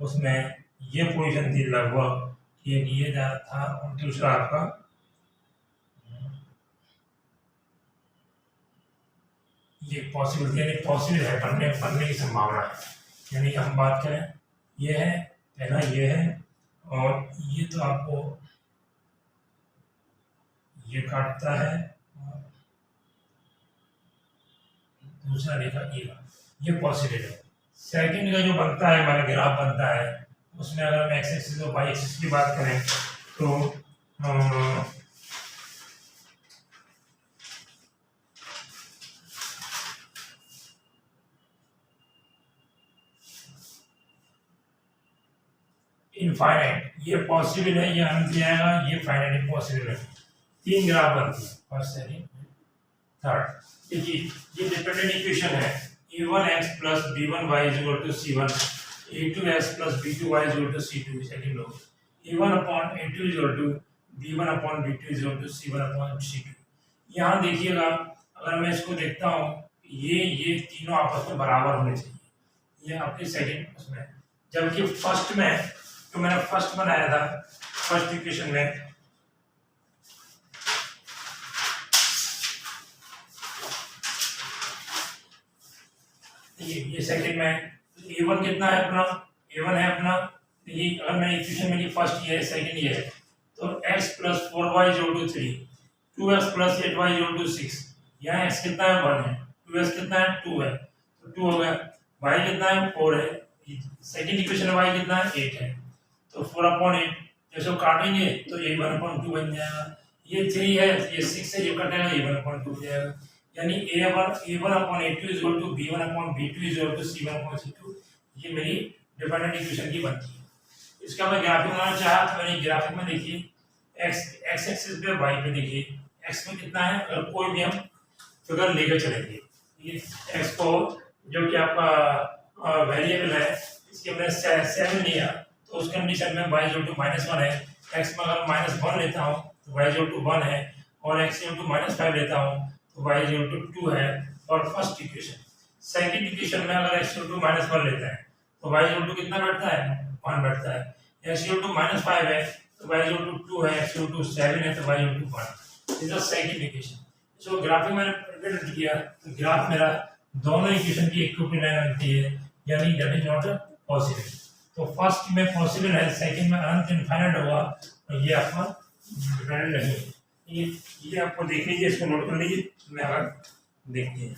A: उसमें ये पोजीशन थी लगभग ये था, और दूसरा आपका ये पॉसिबल, यानी पॉसिबल है, बनने की संभावना है। यानी हम बात करें, ये है पहला, ये है, और ये तो आपको ये काटता है, और दूसरा रेखा ये पॉसिबल है। सेकंड का जो बनता है, हमारा ग्राफ बनता है, उसमें अगर हम एक्स एक्सिस और वाई एक्सिस की बात करें तो इनफाइनाइट, ये पॉसिबल है, ये अनंत जाएगा, ये फाइनाइट पॉसिबल है। तीन ग्राफ बनती है, फर्स्ट सेकंड थर्ड। देखिए ये डिपेंडेंट इक्वेशन है, a1x plus b1y is equal to c1, a2x plus b2y is equal to c2, second low, a1 upon a2 is equal to b1 upon b2 is equal to c1 upon c2। यहाँ देखिएगा, अगर मैं इसको देखता हूँ, ये तीनों आपस में बराबर होने चाहिए, ये आपके सेकंड उसमें, जबकि फर्स्ट में जो मैंने फर्स्ट बनाया था, फर्स्ट इक्वेशन में ये सेकंड में a1 कितना है अपना, a1 है अपना, ये अगर मैं इक्वेशन में फर्स्ट ये है, सेकंड ये है, तो x plus 4y is equal to 3, 2x plus 8y is equal to 6, यहाँ x कितना है 1 है, 2x कितना है 2 है, तो 2 हो गया, y कितना है 4 है, सेकंड इक्वेशन में y कितना है 8 है, तो 4/8 जैसे काटेंगे तो ये 1/2 बन जाएगा, ये 3 है, ये 6 है, जो कटेगा ये 1/2 हो जाएगा। यानी a1/a2 is equal to b1/b2 is equal to c1/c2, ये मेरी डिपेंडेंट इक्वेशन की बनती है। इसका मैं ग्राफिक बनाना चाहा तो मैंने ग्राफिक में देखिए, x एक्सिस पे y पे देखिए, x में कितना है, अगर कोई भी हम फिगर लेकर चलेंगे, ये x को जो कि आपका वेरिएबल है, इसके हमने 7 लिया, तो उस कंडीशन में y इक्वल टू -1 है, x में अगर -1 लेता हूँ तो y इक्वल टू 1 है, और x इक्वल टू -5 लेता हूँ तो y इक्वल टू 2 है, और फर्स्ट इक्वेशन। सेकंड इक्वेशन में अगर x इक्वल टू -1 लेता है तो y इक्वल टू कितना बैठता है, 1 बैठता है, x इक्वल टू -5 है तो y इक्वल टू 2 है, x इक्वल टू 7 है तो y equal to 1। This is second equation. So graphic मैंने प्रिपेयर किया तो ग्राफ मेरा दोनों इक्वेशन की इक्विवेलेंट बनती है, यानी दैट इज नॉट पॉसिबल। तो फर्स्ट में पॉसिबल है, सेकंड में अनंत इनफाइनाइट होगा, और ये आपका डिपेंडेंट नहीं है। ये आपको देख लीजिए, इसको नोट कर लीजिए, मैं अगर देखते हैं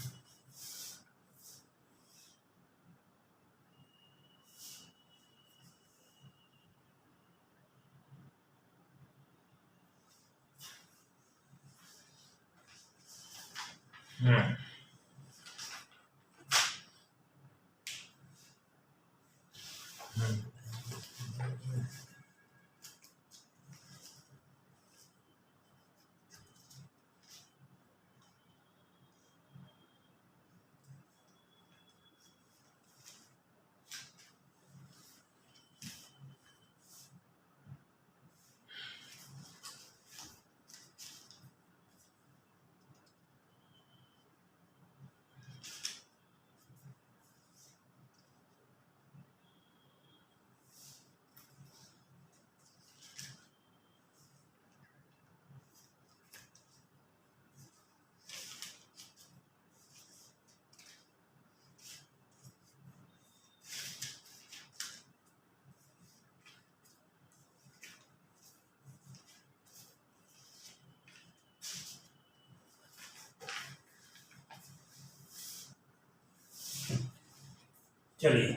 A: चलिए,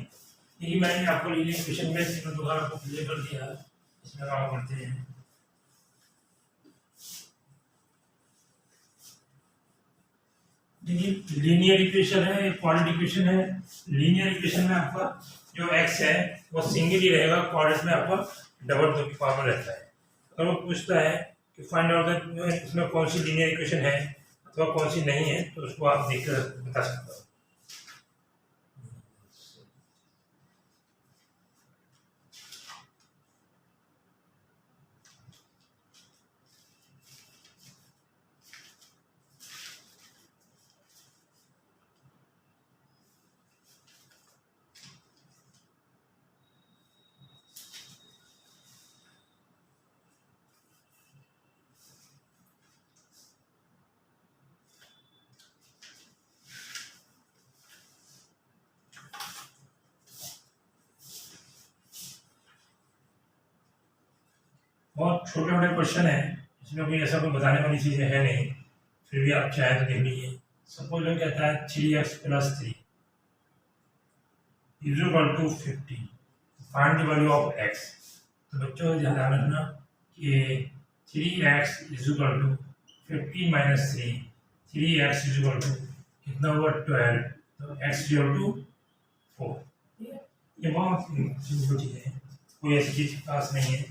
A: यही मैंने आपको लीनियर इक्वेशन में तीनों दोबारा आपको क्लियर कर दिया, इसमें काम करते हैं। देखिए लीनियर इक्वेशन है, एक क्वाड्रेटिक इक्वेशन है। लीनियर इक्वेशन में आपका जो x है वो सिंगल ही रहेगा, क्वाड्रेटिक में आपका डबल टू की पावर रहता है। अगर वो पूछता है कि फाइंड आउट द इसमें कौन सी लीनियर इक्वेशन है अथवा कौन सी नहीं है, तो उसको आप देखकर बता सकते हो। बहुत छोटे छोटे क्वेश्चन है, इसमें कोई ऐसा कोई बताने वाली चीज़ें है नहीं, फिर भी आप चाहे तो देख लीजिए। सपोज वो कहता है 3x + 3 = 50, find the value of x। तो बच्चों ध्यान रखना कि 3x = 15 - 3, 3x = कितना हुआ 12, तो x = 4। ये बहुत सिंपल चीज़ है, कोई ऐसी चीज़ खास नहीं है,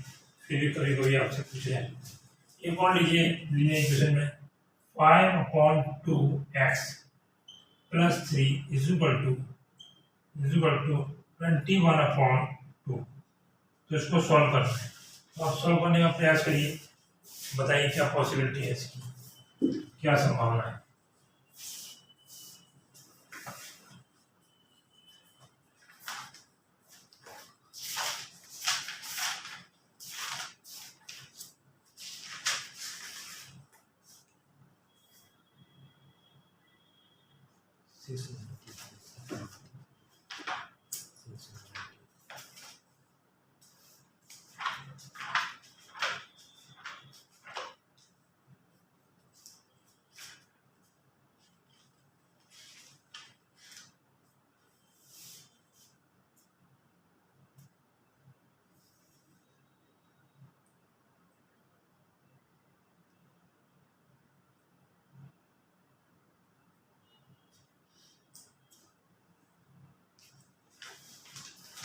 A: फिर भी कभी कभी आपसे पूछ रहे हैं। एक और लीजिए लीनियर इक्वेशन में 5/2x + 3 = 21/2। तो इसको सॉल्व करना है, तो आप सॉल्व करने का प्रयास करिए, बताइए क्या पॉसिबिलिटी है इसकी, क्या संभावना है।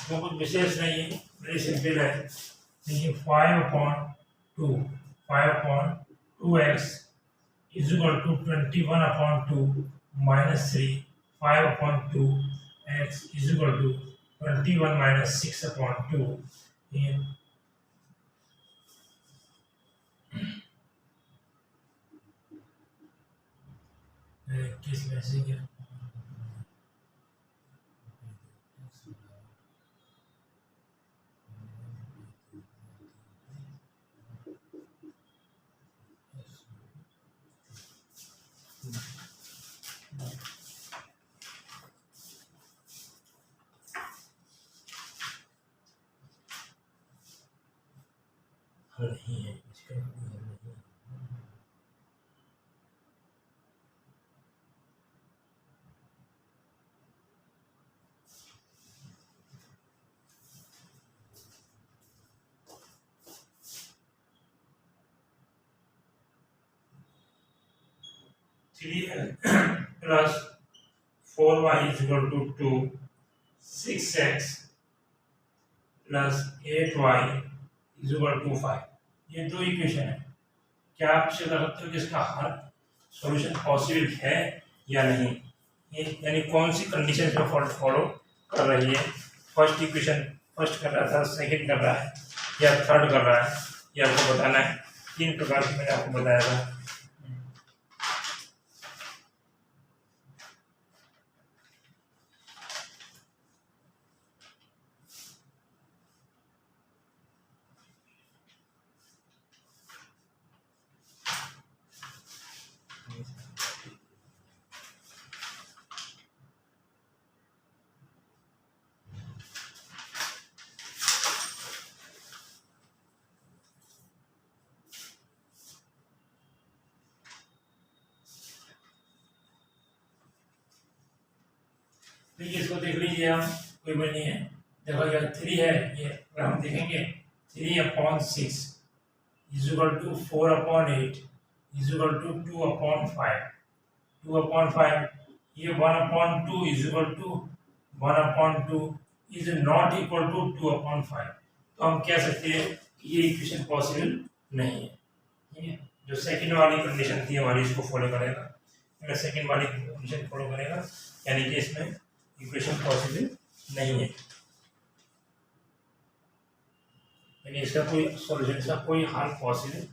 A: तो कुछ विशेष नहीं है, वेरी सिंपल है। देखिए 5/2x = 21/2 - 3, 5/2x = 21 - 6/2। ये किस में से क्या हल नहीं है, इसका कोई हल नहीं है। Three plus 4y = 2, 6x plus 8y = 5। ये दो इक्वेशन है, क्या आप इसे कर सकते हो कि इसका हल सॉल्यूशन पॉसिबल है या नहीं, ये यानी कौन सी कंडीशन इसमें फॉलो कर रही है। फर्स्ट इक्वेशन फर्स्ट कर रहा था, सेकंड कर रहा है या थर्ड कर रहा है, ये आपको बताना है। तीन प्रकार से मैंने आपको बताया था। देखिए इसको देख लीजिए आप, कोई बड़ी नहीं है। देखो ये 3 है, ये अगर हम देखेंगे 3/6 = 4/8 = 2/5, 2/5, ये 1/2 = 1/2 इज नॉट इक्वल टू 2/5। तो हम कह सकते हैं कि ये इक्वेशन पॉसिबल नहीं है, ठीक है। जो सेकंड वाली कंडीशन थी हमारी, इसको फॉलो करेगा, अगर सेकंड वाली कंडीशन फॉलो करेगा, यानी कि इसमें इक्वेशन पॉसिबल नहीं है, यानी इसका कोई सॉल्यूशन, इसका कोई हल पॉसिबल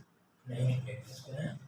A: नहीं है। इसको है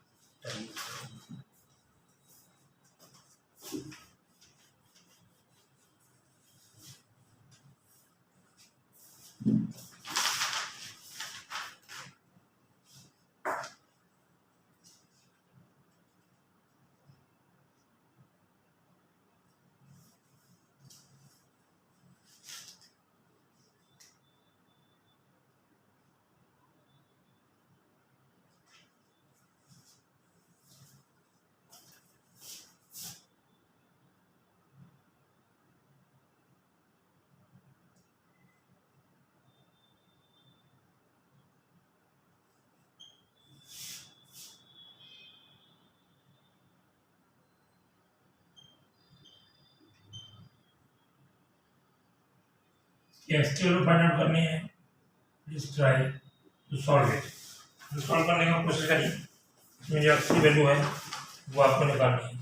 A: कि एक्स की वैल्यू फाइंड आउट करनी है, please try to solve it. Solve करने की कोशिश करिए, इसमें जो एक्स की वैल्यू है वो आपको निकालनी है।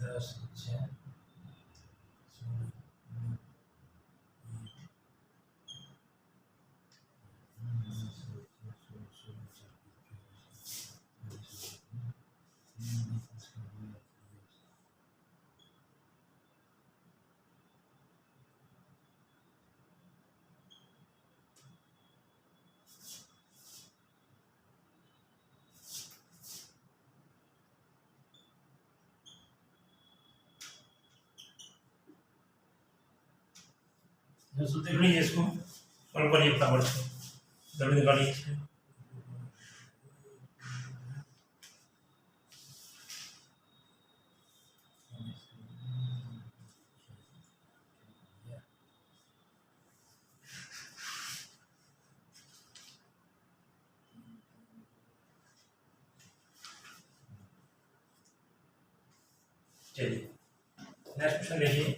A: दस दोस्तों देख लीजिए, इसको सॉल्व करिए फटाफट से, जल्दी निकालिए इसमें। चलिए नेक्स्ट क्वेश्चन देखिए।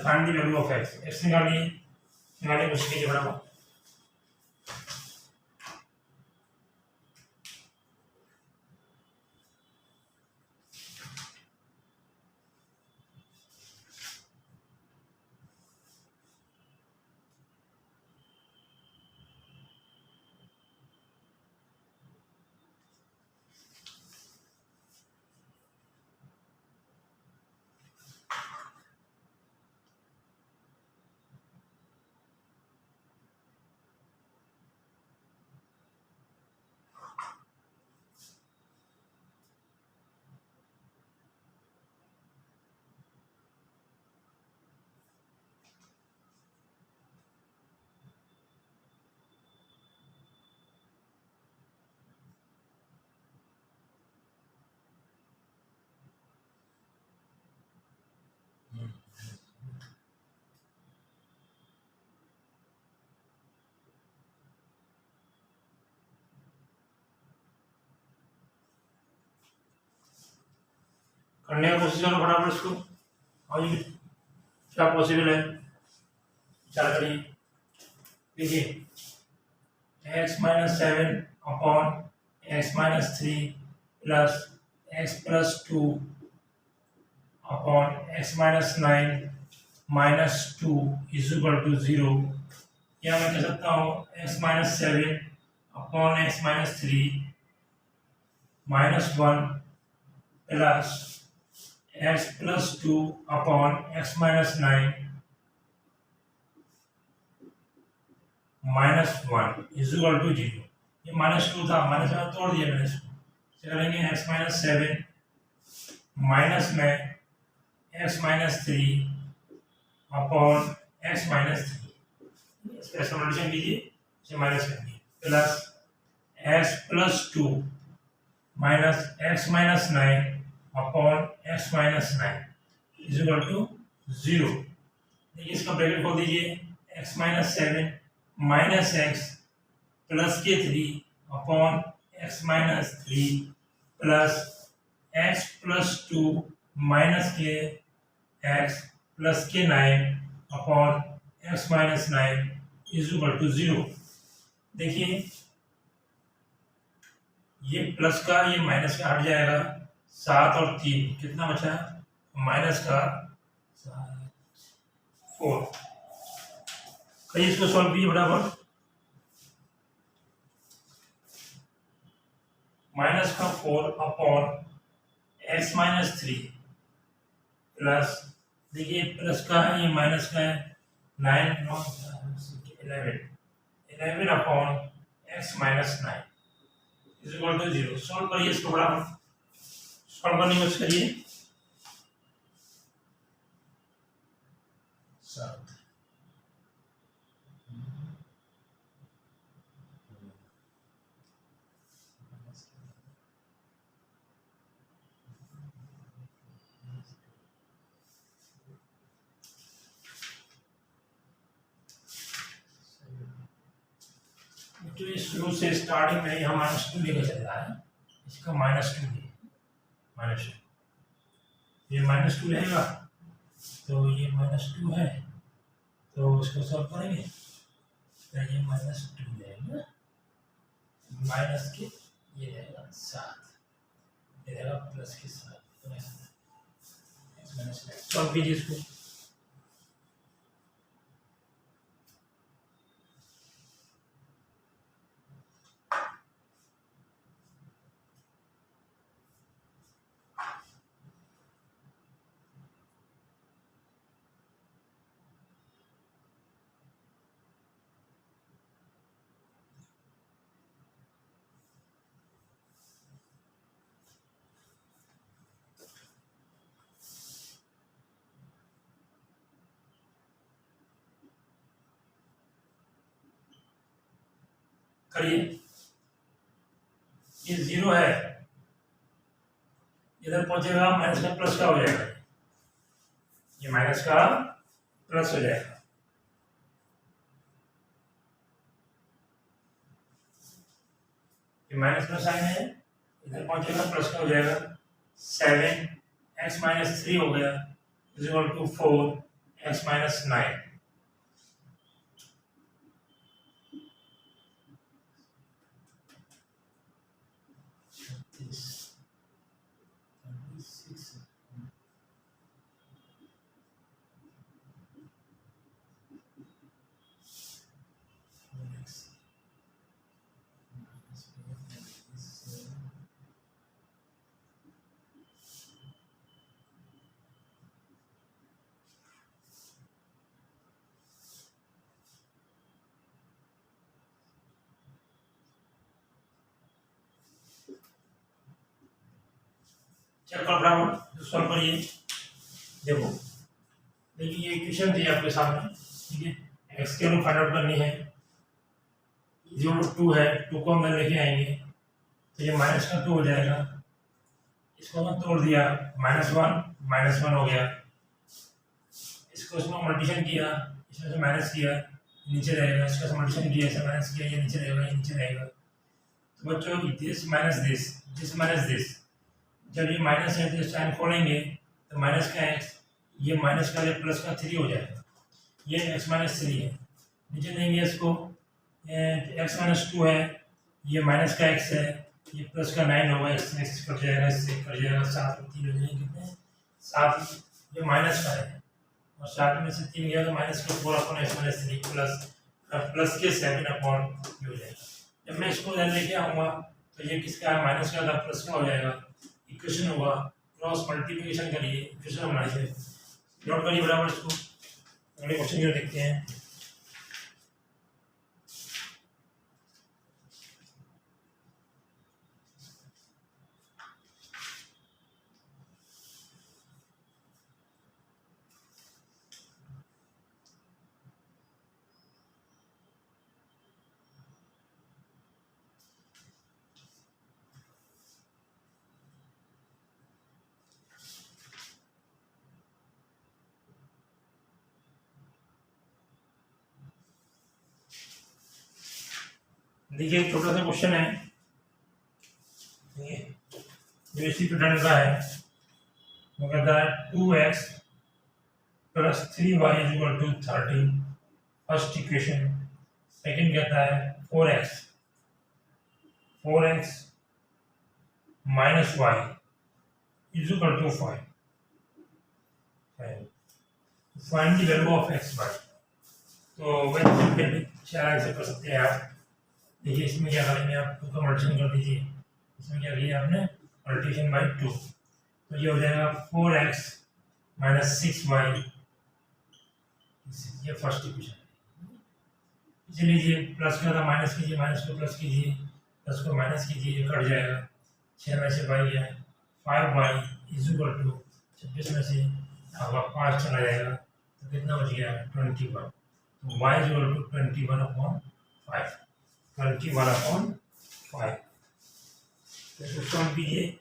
A: Find the value of x, x निकालिए, निकालने की कोशिश कीजिए फटाफट। करने की कोशिश करो फटाफट इसको, और ये क्या पॉसिबल है विचार करिए। देखिए X minus 7 upon X minus 3 plus X plus 2 upon X minus 9 minus 2 is equal to 0, या मैं कह सकता हूँ X minus 7 upon X minus 3 minus 1 plus X plus 2 upon X minus 9 minus 1 is equal to 0। ये माइनस 2 था, माइनस में तोड़ दिया मैंने इसको, चलेंगे एक्स माइनस 7 माइनस में X minus 3 upon X minus 3, इसका सॉल्यूशन कीजिए, इसे माइनस करिए, plus X plus 2 minus X minus 9 upon X minus 9 is equal to 0। देखिए इसका ब्रैकेट खोल दीजिए, X minus 7 minus X plus के 3 upon X minus 3 plus X plus 2 minus के एक्स प्लस के 9 upon X minus 9 is equal to 0। देखिए ये प्लस का ये माइनस का हट जाएगा, 7 और 3 कितना बचा, माइनस का 4। कहीं इसको सॉल्व कीजिए बराबर, माइनस का 4 अपॉन एक्स माइनस 3 प्लस, देखिए प्लस का है ये माइनस का है, 9 11 upon X minus 9 is equal to 0। Solve करिए इसको बराबर, सॉल्व करने की कोशिश करिए, 7 तो ये शुरू से स्टार्टिंग में यहाँ माइनस 2 लेकर चल रहा है, इसका माइनस 2 है, माइनस 2 ये माइनस 2 रहेगा, तो ये माइनस 2 है, तो इसको सॉल्व करेंगे, तो ये माइनस 2 रहेगा, माइनस के ये रहेगा 7, ये रहेगा प्लस के 7, सॉल्व कीजिए इसको, करिए, ये 0 है, इधर पहुंचेगा माइनस का प्लस का हो जाएगा, ये माइनस का प्लस हो जाएगा, ये माइनस का साइन है, इधर पहुंचेगा प्लस का हो जाएगा, 7 एक्स माइनस 3 हो गया is equal to 4 X minus 9। Check कर रहा हूँ, सॉल्व करिए, देखो देखिए ये इक्वेशन थी आपके सामने, ठीक है, एक्स की वैल्यू फाइंड आउट करनी है, 0 2 है, 2 को अंदर लेके आएंगे तो ये माइनस का 2 हो जाएगा, इसको मैं तोड़ दिया, माइनस वन हो गया, इसको इसमें मल्टीप्लिकेशन किया, इसमें से माइनस किया, नीचे रहेगा, इसका से मल्टीप्लिकेशन किया, इसे माइनस किया, ये नीचे रहेगा, ये नीचे रहेगा, तो बच्चों दिस माइनस दिस, जब ये माइनस है तो साइन खोलेंगे तो माइनस का एक्स, ये माइनस का प्लस का 3 हो जाएगा, ये एक्स माइनस 3 है, नीचे देंगे इसको, एक्स माइनस 2 है, ये माइनस का एक्स है, ये प्लस का 9 होगा, एक्स कट जाएगा, इससे कट जाएगा, 7 और 3 हो जाएंगे कितने साथ जो माइनस का है और साथ में से 3 गया तो माइनस के 4 अपॉन एक्स माइनस 3 प्लस के 7 अपॉन हो जाएगा। जब मैं इसको इधर लेके आऊँगा तो ये किसका है, माइनस का था प्लस का हो जाएगा, इक्वेशन होगा, क्रॉस मल्टीप्लिकेशन करिए, इक्वेशन बनाइए, नोट करिए बराबर इसको। अगले क्वेश्चन की ओर देखते हैं। देखिए छोटा सा क्वेश्चन है, जो इसी पैटर्न का है। वो कहता है 2x plus 3y is equal to 13, first equation. Second कहता है 4x minus y is equal to 5। Find the value of x y। तो वैसे सिंपल चार ऐसे कर सकते हैं आप। देखिए इसमें क्या करेंगे, आप 2 का मल्टीप्लिकेशन कर दीजिए, इसमें क्या किया आपने, मल्टीप्लिकेशन बाई 2, तो ये हो जाएगा 4x माइनस 6y, ये फर्स्ट इक्वेशन। इसे लीजिए, प्लस का था माइनस कीजिए, माइनस को प्लस कीजिए, प्लस को माइनस कीजिए, ये कट जाएगा, 6 में से बाई है, 5y इज इक्वल टू 26 में से आपका 5 चला जाएगा तो कितना बच गया, 21। तो y is equal to 21 upon 5, 21 upon 5। तो इसको सॉल्व कीजिए।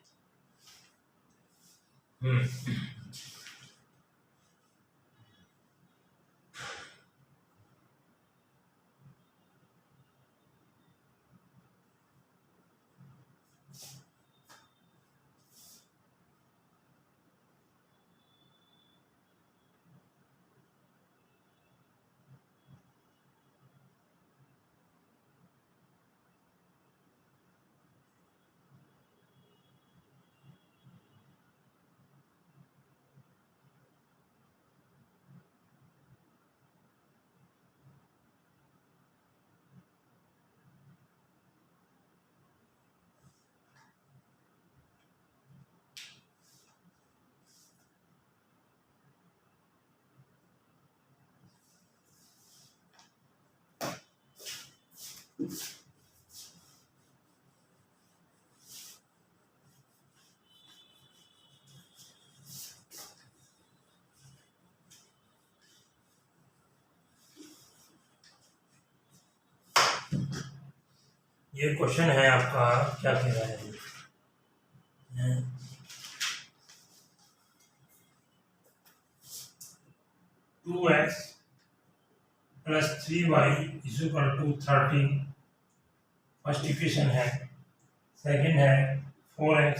A: ये क्वेश्चन है आपका, क्या कह रहा है, 2x plus 3y is equal to 13, first equation है। सेकंड है 4x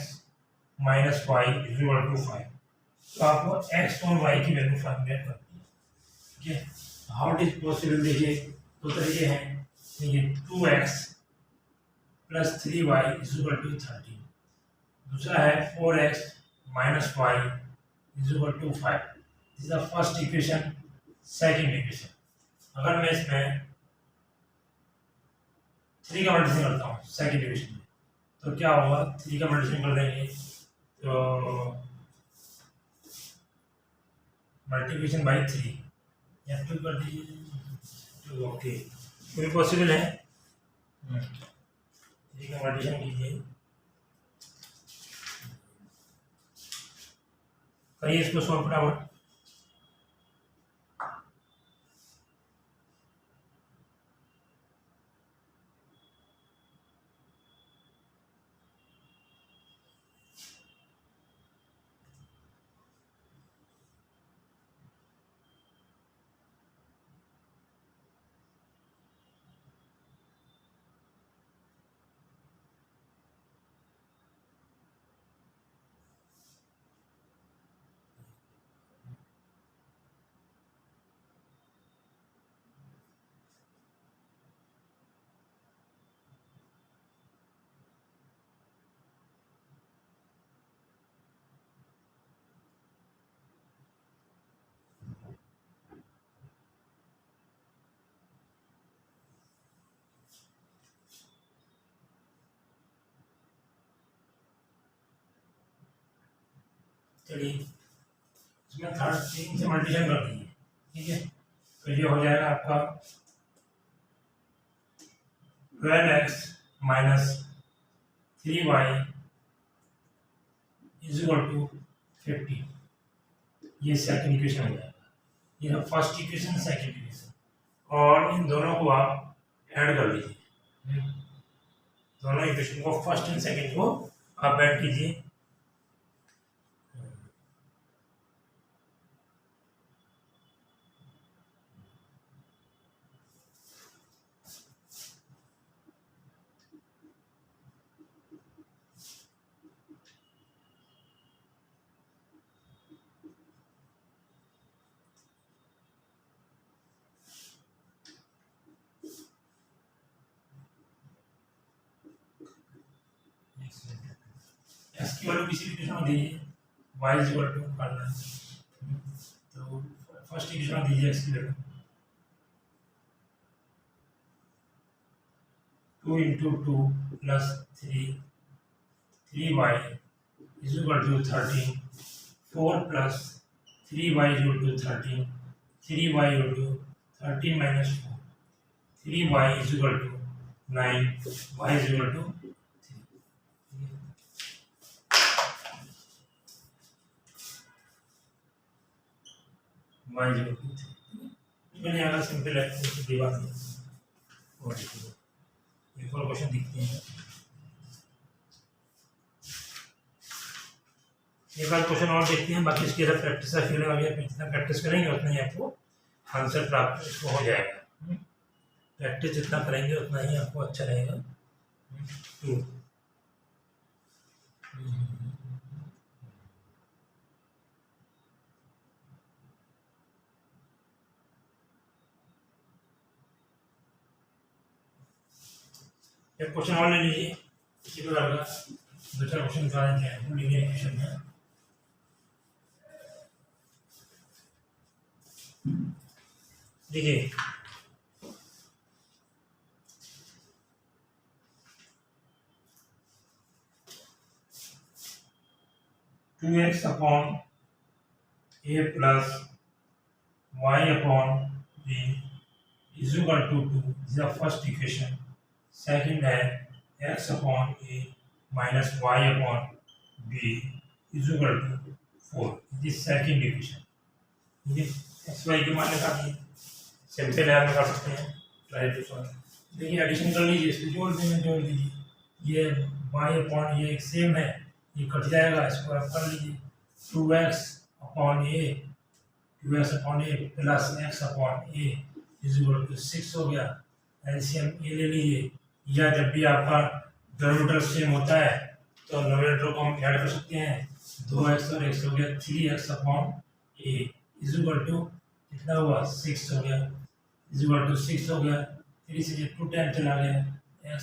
A: minus y is equal to 5। तो आपको x और y की वैल्यू फाइंड करनी है। ठीक है, हाउ इट इज पॉसिबल, देखिए 2 तरीके हैं। देखिए 2x plus 3y is equal to 13, दूसरा है 4x minus y is equal to 5। This is the first equation, second equation. अगर मैं इसमें 3 का मल्टीप्लिकेशन करता हूँ सेकंड इक्वेशन में, तो क्या होगा, 3 का मल्टीप्लिकेशन कर देंगे तो मल्टीप्लिकेशन बाई 3 या 2 कर दीजिए तो ओके, कोई पॉसिबल है। 3 का मल्टीप्लिकेशन कीजिए, करिए इसको सॉल्व फटाफट। चलिए इसमें 13 से मल्टीप्लाई कर दीजिए, ठीक है। तो ये हो जाएगा आपका 12x minus 3y is equal to 50। ये सेकंड इक्वेशन हो जाएगा। ये है फर्स्ट इक्वेशन, सेकंड इक्वेशन, और इन दोनों को आप ऐड कर लीजिए। दोनों इक्वेशन को, फर्स्ट एंड सेकंड को आप ऐड कीजिए। एक्स की वैल्यू किसी इक्वेशन में दीजिए, y इज इक्वल टू करना है। तो फर्स्ट इक्वेशन में दीजिए एक्स की value 2 into 2 plus 3y is equal to 13, 4 plus 3y is equal to 13, 3y is equal to 13 minus 4, 3y is equal to 9, y is equal to 3। y is equal to 3 मैंने यहाँ सिंपल है, उसकी दीवार में और एक और क्वेश्चन दिखते हैं। एक बार क्वेश्चन और देखते हैं, बाकी इसके साथ प्रैक्टिस का फील्ड अभी आप जितना प्रैक्टिस करेंगे उतना ही आपको आंसर प्राप्त इसको हो जाएगा। प्रैक्टिस जितना करेंगे उतना ही आपको अच्छा रहेगा। टू एक क्वेश्चन और ले लीजिए, इसी प्रकार का दूसरा क्वेश्चन निकाल देते हैं लीनियर इक्वेशन में। देखिए 2x upon a plus y upon b is equal to 2 is the first equation. Second है x upon a minus y upon b is equal to 4, this second equation. ठीक है, एक्स वाई के मान निकाल दिए, सिंपल है, आप निकाल सकते हैं, ट्राई टू सॉल्व। देखिए एडिशन कर लीजिए, इसको जोड़ दीजिए, ये y अपॉन ये एक सेम है, ये कट जाएगा, इसको आप कर लीजिए। 2x upon a plus x upon a is equal to 6 हो गया। एलसीएम ए ले लीजिए, या जब भी आपका डिनोमिनेटर सेम होता है तो न्यूमरेटर को हम ऐड कर सकते हैं। 2x और x हो गया, 3x upon a is equal to कितना हुआ, 6 हो गया, इज इक्वल टू 6 हो गया। 3 से 2 टाइम चला गया, x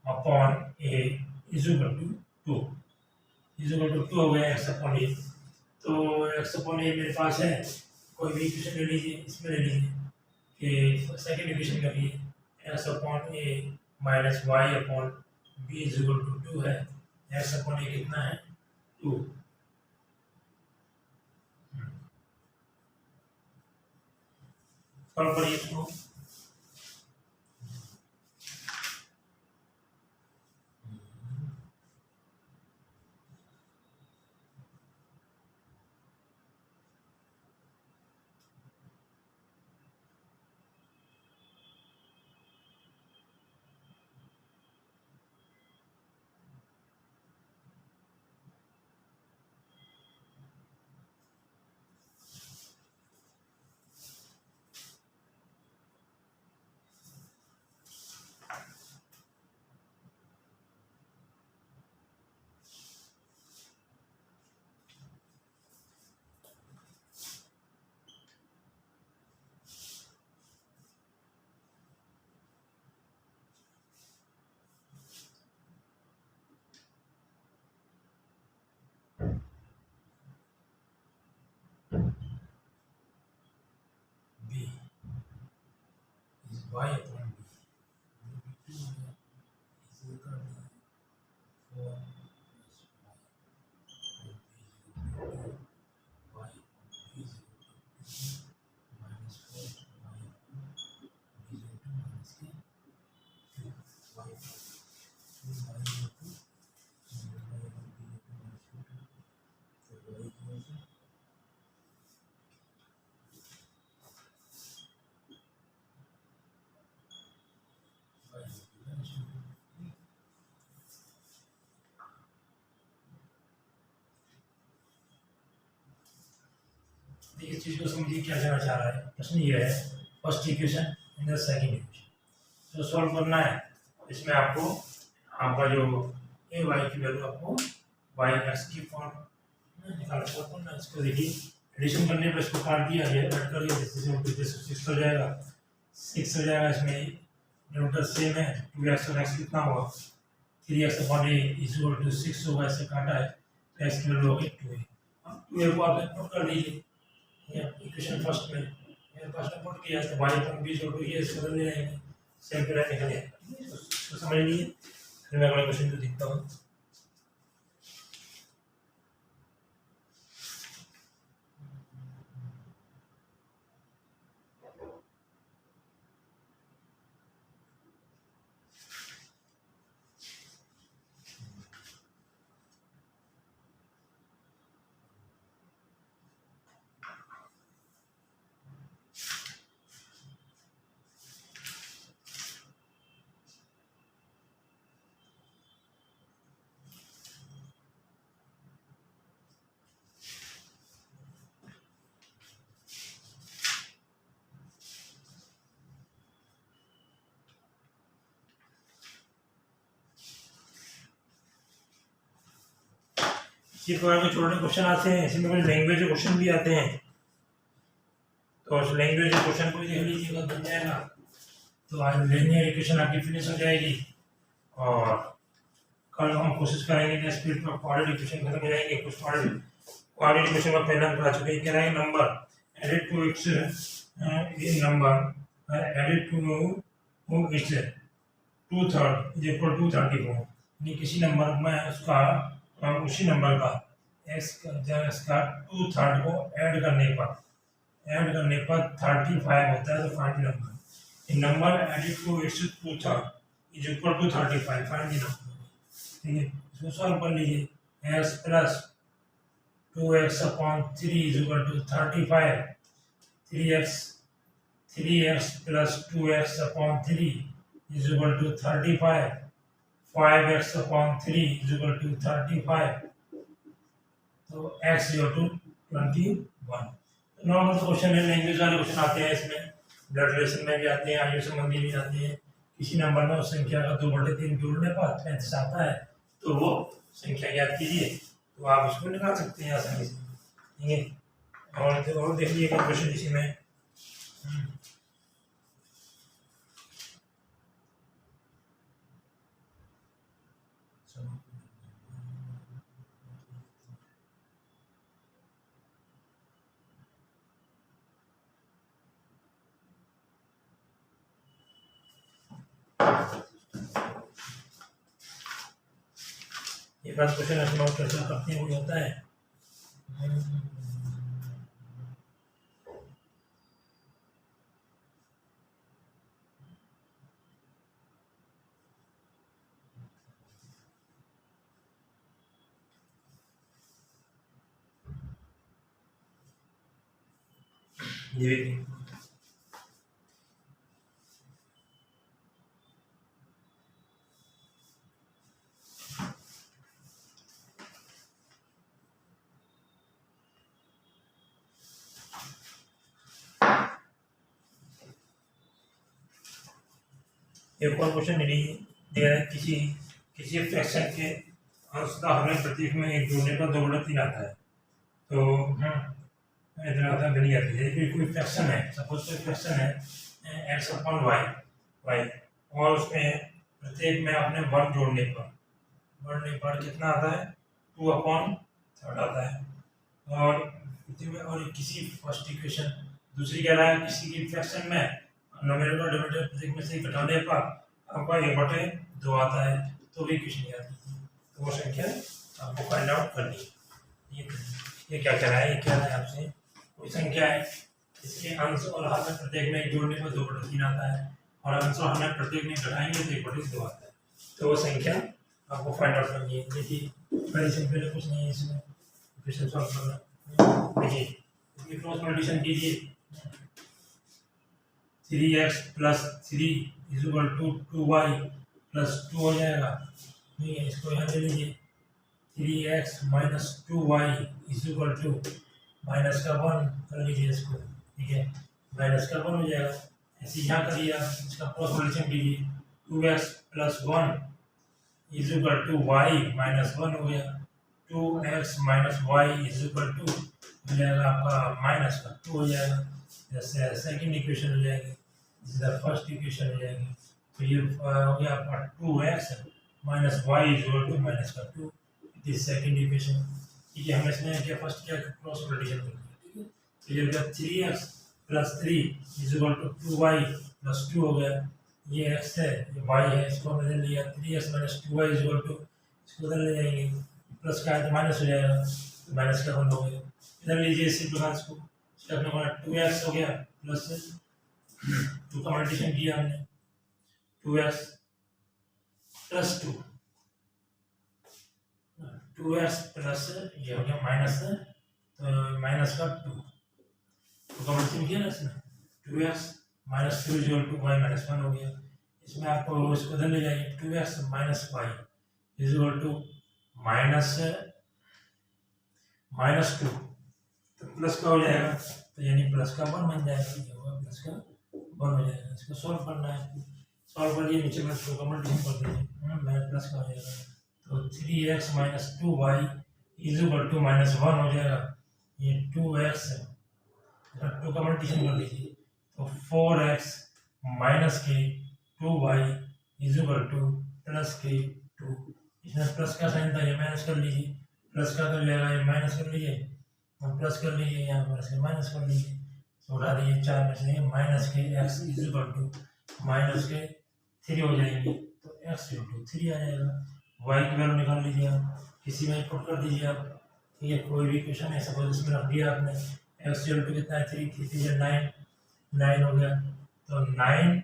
A: upon a is equal to 2 is equal to 2 हो गया x अपॉन ए। तो x अपॉन ए मेरे पास है, कोई भी इक्वेशन ले लीजिए, इसमें ले लीजिए कि सेकंड इक्वेशन का भी x upon a minus y upon b is equal to 2 है। x अपॉन ए कितना है, 2। सॉल्व करिए इसको। b is y upon b, 2 is equal to 4 plus y, इस चीज़ को समझिए क्या कहना चाह रहा है। प्रश्न ये है, first equation in the second equation जो सॉल्व करना है, इसमें आपको आपका जो ए वाई की वैल्यू आपको वाई एक्स की फॉर्म निकालना है। इसको देखिए, एडिशन करने पर इसको काट दिया, ये ऐड कर दिया, जिससे 6 हो जाएगा, 6 हो जाएगा। इसमें डिनोमिनेटर सेम है, 2x और x कितना होगा, 3x upon a is equal to 6 होगा। इससे काटा है तो x की वैल्यू होगी 2a। अब 2a को आप नोट कर लीजिए, ये इक्वेशन फर्स्ट में पुट किया तो y पर b इक्वल टू ये इसको बदल जाएंगे, सेम पे रहने के लिए इसको समझ लीजिए। फिर मैं अगला क्वेश्चन को देखता हूँ। इसी प्रकार के छोटे क्वेश्चन आते हैं, इसमें कुछ लैंग्वेज के क्वेश्चन भी आते हैं, तो उस लैंग्वेज के क्वेश्चन को देख लीजिएगा, बन जाएगा। तो आज लिनियर इक्वेशन आपकी फिनिश हो जाएगी और कल हम कोशिश करेंगे कि स्पीड पर क्वाड्रेटिक इक्वेशन खत्म हो जाएंगे। कुछ क्वाड्रेटिक इक्वेशन का पहला हम पढ़ा चुके हैं। कह रहा है number added to its number added to its 2/3 is equal to 34। यानी किसी नंबर में उसका उसी नंबर का x का 2/3 को ऐड करने पर 35 होता है। तो find number number added to its 2/3 is equal to 35, find the number. ठीक है, इसको सॉल्व कर लीजिए। x plus 2x upon 3 is equal to 35, 3x plus 2x upon 3 is equal to 35, 5x upon 3 is equal to 35, तो x equal to 21। Normal question है, लैंग्वेज वाले क्वेश्चन आते हैं, इसमें ब्लड रिलेशन में भी आते हैं, आयु संबंधी भी आते हैं। किसी नंबर में उस संख्या का 2/3 जोड़ने पर 35 आता है तो वो संख्या याद कीजिए, तो आप उसको निकाल सकते हैं आसानी से। ठीक है, और देख लीजिएगा क्वेश्चन इसी में। एक बात क्वेश्चन ऐसे नोट चर्चा करते हैं, वो होता है ये एक और क्वेश्चन दे रहा है, किसी फ्रैक्शन के अंशतः हमें प्रतीक में एक जोड़ने पर 2/3 आता है। तो इतना आता नहीं आती है। कोई फ्रैक्शन है, सपोज कोई फ्रैक्शन है x अपॉन y और उसमें प्रत्येक में आपने 1 जोड़ने पर कितना आता है, 2/3 आता है। और किसी फर्स्ट इक्वेशन दूसरी कह रहा है, किसी की फ्रैक्शन में न्यूमेरेटर डिनोमिनेटर प्रत्येक में से घटाने पर आपका 1/2 आता है, तो भी इक्वेशन याद कीजिए। तो वो संख्या आपको फाइंड आउट करनी है। ये क्या कह रहा है, ये कह रहा है आपसे कोई संख्या है, इसके अंश और हर में प्रत्येक में जोड़ने पर 2/3 आता है, और अंश और हर में प्रत्येक में घटाएंगे तो 1/2 आता है। तो वो संख्या आपको फाइंड आउट करनी है। देखिए बड़ी सिंपल है, कुछ नहीं है इसमें इक्वेशन सॉल्व करना। देखिए इसकी क्रॉस मल्टीप्लिकेशन कीजिए, 3x plus 3 is equal to 2y plus 2 हो जाएगा। नहीं है, इसको यहाँ ले लीजिए, 3x minus 2y is equal to minus का 1 कर लीजिए इसको, ठीक है, माइनस का 1 हो जाएगा। ऐसे यहाँ करिए आप, इसका क्रॉस मल्टीप्लिकेशन कीजिए, 2x plus 1 is equal to y minus 1 हो गया, 2x minus y is equal to हो जाएगा आपका माइनस का 2 हो जाएगा। जैसे सेकंड इक्वेशन हो जाएगी, इधर फर्स्ट इक्वेशन हो जाएगी। तो ये हो गया आपका 2x minus y is equal to minus का 2, इट इज सेकंड इक्वेशन। ठीक है, हमने इसमें क्या फर्स्ट क्या क्रॉस मल्टीप्लिकेशन कर दिया, ठीक है। तो ये हो गया 3x plus 3 is equal to 2y plus 2 हो गया। ये x है, ये y है, इसको हमने ले लिया 3x minus 2y is equal to, इसको उधर ले जाएंगे, प्लस का है तो माइनस हो जाएगा, तो माइनस का 1 हो गया। इधर लीजिए इसी प्रकार इसको, इसका अपना 2x हो गया प्लस 2 का मल्टीप्लिकेशन किया हमने, 2x प्लस 2, 2x प्लस ये हो गया माइनस, तो माइनस का 2 का मल्टीप्लिकेशन किया ना इसमें, 2x minus 2 is equal to y minus 1 हो गया। इसमें आपको इसको इधर ले जाइए, 2x minus y is equal to minus 2, तो प्लस का हो जाएगा, तो यानी प्लस का 1 बन जाएगा, ये होगा प्लस का 1 हो जाएगा। इसको सॉल्व करना है, सॉल्व करिए, नीचे में 2 का मल्टीप्लिकेशन कर दीजिए, माइनस प्लस का हो जाएगा, तो 3x minus 2y is equal to minus 1 हो जाएगा। ये 2x 2 का मल्टीप्लिकेशन कर लीजिए, तो 4x माइनस के 2y is equal two plus के 2, इसमें प्लस का साइन था, ये माइनस कर लीजिए, प्लस का कर जाएगा, ये माइनस कर लीजिए, और प्लस कर लीजिए, यहाँ पर इसके माइनस कर लीजिए, तो उठा दीजिए 4 में से माइनस के x is equal to minus के 3 हो जाएंगे, तो x इक्वल टू 3 आ जाएगा। y की वैल्यू निकाल लीजिए आप, किसी में पुट कर दीजिए आप, ठीक है, कोई भी क्वेश्चन है सपोज इसमें रख दिया आपने, x इक्वल टू कितना है 3, 3 3 9, 9 हो गया, तो 9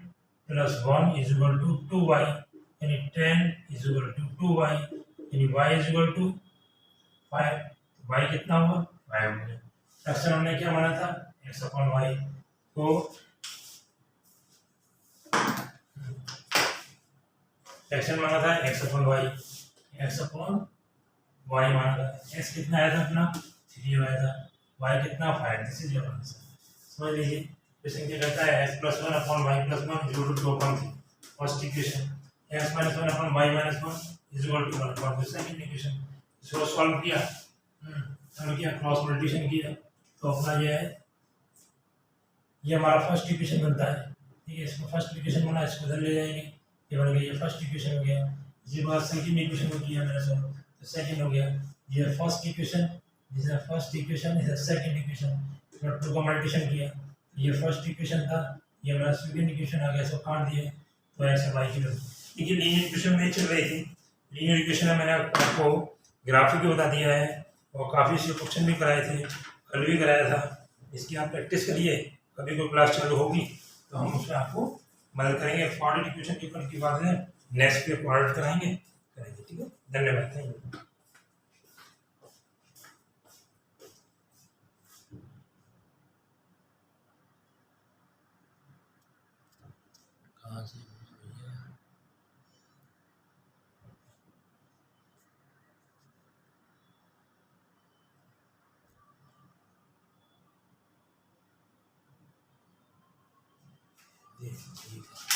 A: plus 1 is equal to 2y, यानी 10 इज इक्वल टू 2y, यानी y is equal to 5, y कितना हुआ 5 हो गया। फ्रैक्शन हमने क्या माना था x अपॉन y, तो फ्रैक्शन माना था x upon y, x upon y माना था, x कितना आया था अपना 3 आया था, y कितना 5, दिस इज योर आंसर। समझ लीजिए क्वेश्चन क्या कहता है x plus 1 upon y plus 1 is equal to 2.3, first equation, x minus 1 upon y minus 1 is equal to 1.2, second equation. इसको सॉल्व किया, हमने क्या क्रॉस मल्टीप्लिकेशन किया, तो अपना ये है, ये हमारा फर्स्ट इक्वेशन बनता है, ठीक है, इसको फर्स्ट इक्वेशन बना, इसको इधर ले जाएंगे, ये बन गया, ये फर्स्ट इक्वेशन हो गया। इसी बात सेकंड इक्वेशन को किया मैंने सॉल्व, तो सेकंड हो गया, ये first equation, this is first equation, is second equation, फिर 2 का मल्टीप्लिकेशन किया, ये फर्स्ट इक्वेशन था, ये मेरा सेकंड इक्वेशन आ गया, इसको काट दिए, तो ऐसे y की वैल्यू, देखिए लीनियर इक्वेशन नहीं चल रही थी, लीनियर इक्वेशन में मैंने आपको ग्राफिक बता दिया है, और काफ़ी से क्वेश्चन भी कराए थे, कल भी कराया था, इसकी आप प्रैक्टिस करिए, कभी कोई क्लास चालू होगी तो हम उसमें आपको मदद करेंगे। क्वाड्रेटिक इक्वेशन के ऊपर की बात है, नेक्स्ट पे क्वाड्रेटिक करेंगे, ठीक है, धन्यवाद, थैंक यू। कहाँ से देखिए